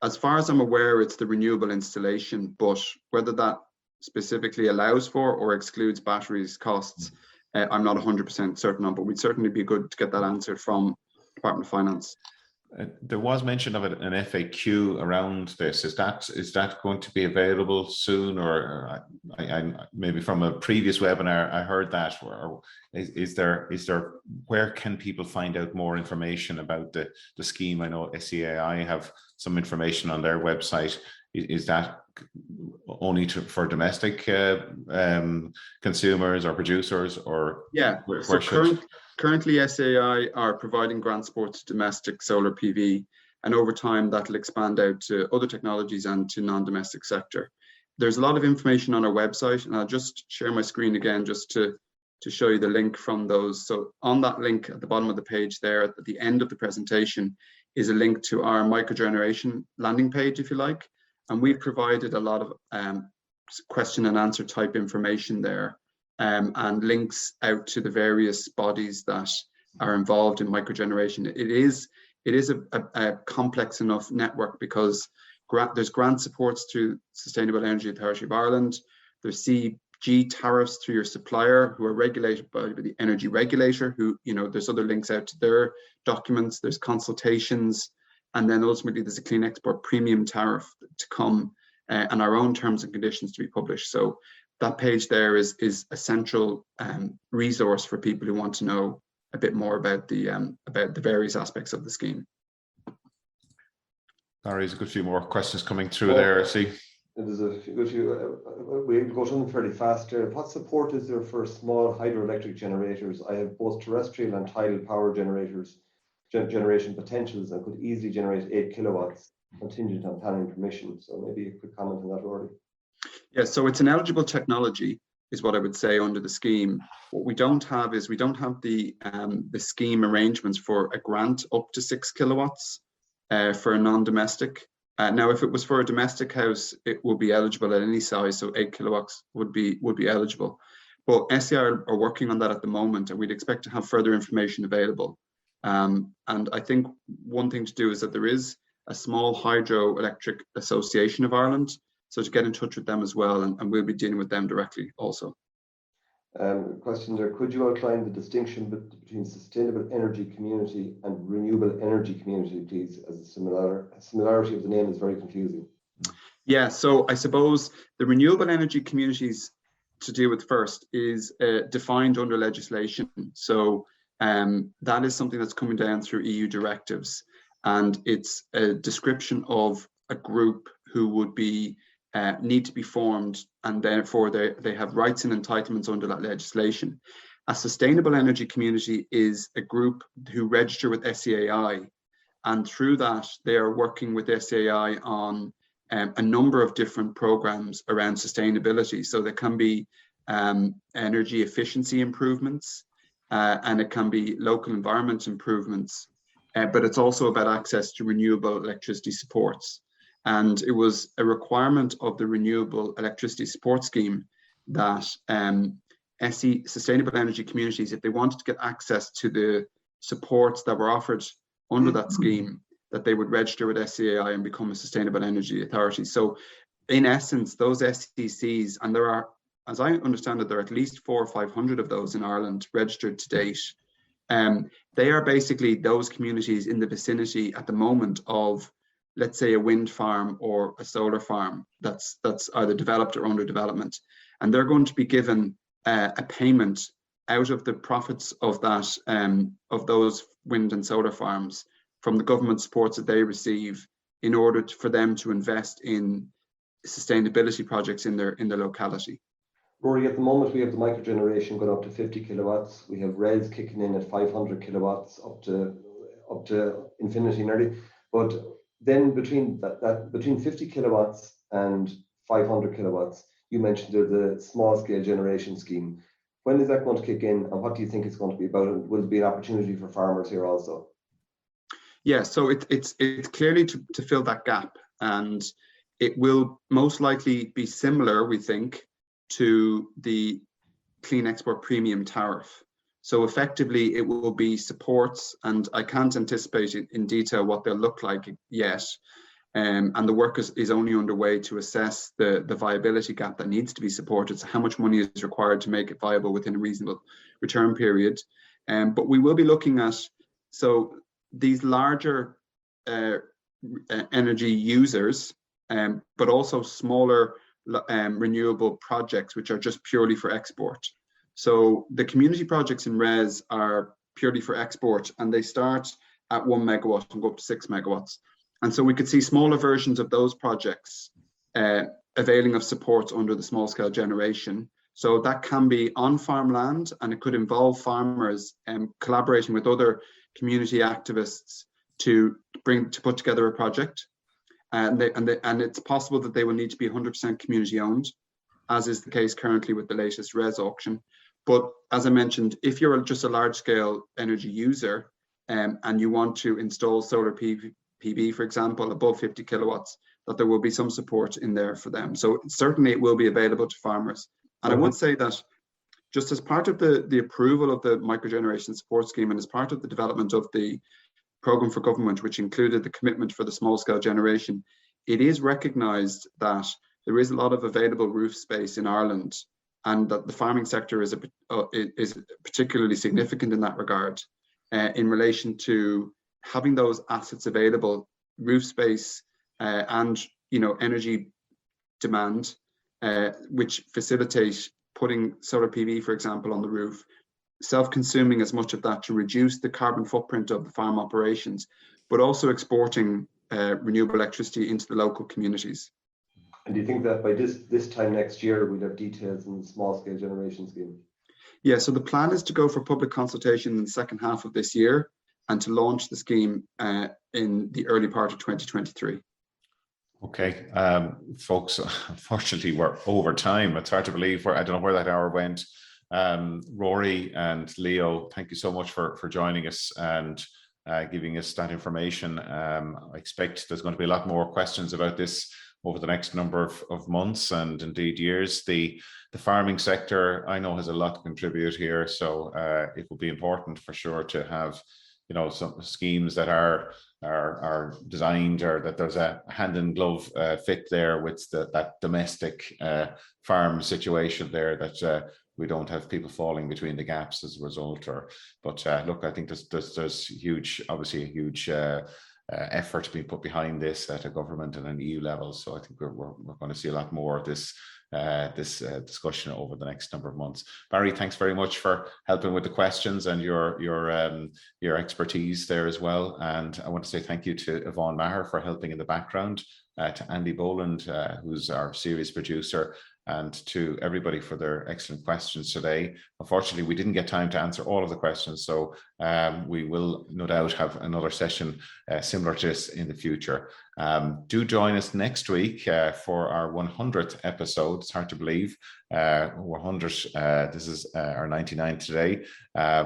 As far as I'm aware, it's the renewable installation, but whether that specifically allows for or excludes batteries costs, I'm not 100% certain on, but we'd certainly be good to get that answered from Department of Finance. There was mention of an FAQ around this. Is that going to be available soon, or I maybe from a previous webinar I heard that? Or is there where can people find out more information about the scheme? I know SEAI have some information on their website. Is that only for domestic consumers or producers, or yeah? Currently, SAI are providing grant support to domestic solar PV, and over time that'll expand out to other technologies and to non-domestic sector. There's a lot of information on our website, and I'll just share my screen again just to show you the link from those. So on that link at the bottom of the page there, at the end of the presentation, is a link to our microgeneration landing page, if you like, and we've provided a lot of question and answer type information there. And links out to the various bodies that are involved in microgeneration. It is a complex enough network because there's grant supports through Sustainable Energy Authority of Ireland. There's CG tariffs through your supplier who are regulated by the energy regulator, who, there's other links out to their documents, there's consultations, and then ultimately there's a clean export premium tariff to come and our own terms and conditions to be published. So that page there is a central resource for people who want to know a bit more about the various aspects of the scheme. Barry, there's a good few more questions coming through there. See, there's a good few. We go through them fairly fast here. What support is there for small hydroelectric generators? I have both terrestrial and tidal power generators, generation potentials, and could easily generate 8 kilowatts contingent on planning permission. So maybe a quick comment on that, Rory. Yeah, so it's an eligible technology, is what I would say under the scheme. What we don't have is the scheme arrangements for a grant up to 6 kilowatts for a non-domestic. Now, if it was for a domestic house, it would be eligible at any size, so 8 kilowatts would be eligible. But SEI are working on that at the moment, and we'd expect to have further information available. And I think one thing to do is that there is a small hydroelectric association of Ireland, so to get in touch with them as well, and we'll be dealing with them directly also. Question there, could you outline the distinction between sustainable energy community and renewable energy community, please, as a similarity of the name is very confusing. Yeah, so I suppose the renewable energy communities to deal with first is defined under legislation. So that is something that's coming down through EU directives, and it's a description of a group who would be need to be formed, and therefore they have rights and entitlements under that legislation. A sustainable energy community is a group who register with SEAI, and through that they are working with SEAI on a number of different programs around sustainability. So there can be energy efficiency improvements, and it can be local environment improvements, but it's also about access to renewable electricity supports. And it was a requirement of the Renewable Electricity Support Scheme that sustainable energy communities, if they wanted to get access to the supports that were offered under that scheme, that they would register with SEAI and become a sustainable energy authority. So in essence, those SECs, and there are, as I understand it, there are at least 400 or 500 of those in Ireland registered to date. They are basically those communities in the vicinity at the moment of, let's say, a wind farm or a solar farm that's either developed or under development, and they're going to be given a payment out of the profits of that of those wind and solar farms from the government supports that they receive in order for them to invest in sustainability projects in their locality. Rory, at the moment we have the microgeneration going up to 50 kilowatts. We have RES kicking in at 500 kilowatts up to infinity nearly. But then between between 50 kilowatts and 500 kilowatts, you mentioned the small scale generation scheme. When is that going to kick in, and what do you think it's going to be about? And will there be an opportunity for farmers here also? Yeah, so it's clearly to fill that gap, and it will most likely be similar, we think, to the Clean Export Premium tariff. So effectively, it will be supports, and I can't anticipate in detail what they'll look like yet. And the work is only underway to assess the viability gap that needs to be supported. So how much money is required to make it viable within a reasonable return period. But we will be looking at, so these larger energy users, but also smaller renewable projects, which are just purely for export. So the community projects in RES are purely for export, and they start at 1 megawatt and go up to 6 megawatts. And so we could see smaller versions of those projects availing of supports under the small scale generation. So that can be on farmland, and it could involve farmers collaborating with other community activists to put together a project. And it's possible that they will need to be 100% community owned, as is the case currently with the latest RES auction. But as I mentioned, if you're just a large scale energy user and you want to install solar PV, for example, above 50 kilowatts, that there will be some support in there for them. So certainly it will be available to farmers. And I would say that just as part of the approval of the microgeneration support scheme, and as part of the development of the programme for government, which included the commitment for the small scale generation, it is recognised that there is a lot of available roof space in Ireland, and that the farming sector is particularly significant in that regard, in relation to having those assets available, roof space and energy demand, which facilitate putting solar PV, for example, on the roof, self-consuming as much of that to reduce the carbon footprint of the farm operations, but also exporting renewable electricity into the local communities. And do you think that by this time next year we'll have details in the small scale generation scheme? Yeah, so the plan is to go for public consultation in the second half of this year, and to launch the scheme in the early part of 2023. Okay, folks, unfortunately we're over time. It's hard to believe I don't know where that hour went. Rory and Leo, thank you so much for joining us and giving us that information. I expect there's going to be a lot more questions about this over the next number of months and indeed years. The farming sector, I know, has a lot to contribute here, so it will be important for sure to have some schemes that are designed, or that there's a hand in glove fit there with that domestic farm situation there, that we don't have people falling between the gaps as a result. But look, I think there's obviously a huge effort being put behind this at a government and an EU level. So I think we're going to see a lot more of this discussion over the next number of months. Barry, thanks very much for helping with the questions and your expertise there as well. And I want to say thank you to Yvonne Maher for helping in the background, to Andy Boland, who's our series producer, and to everybody for their excellent questions today. Unfortunately, we didn't get time to answer all of the questions, so we will no doubt have another session similar to this in the future. Do join us next week for our 100th episode. It's hard to believe. 100, this is our 99th today.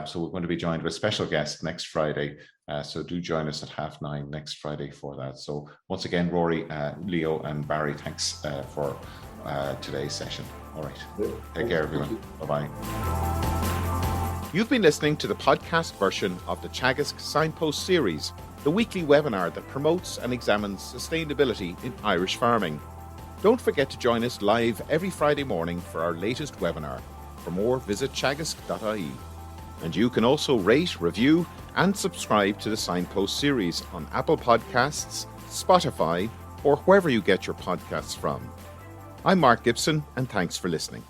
So we're going to be joined with a special guest next Friday. So do join us at 9:30 next Friday for that. So once again, Rory, Leo and Barry, thanks for today's session. All right. Take care, everyone. Bye-bye. You've been listening to the podcast version of the Teagasc Signpost Series, the weekly webinar that promotes and examines sustainability in Irish farming. Don't forget to join us live every Friday morning for our latest webinar. For more, visit teagasc.ie. And you can also rate, review, and subscribe to the Signpost Series on Apple Podcasts, Spotify, or wherever you get your podcasts from. I'm Mark Gibson, and thanks for listening.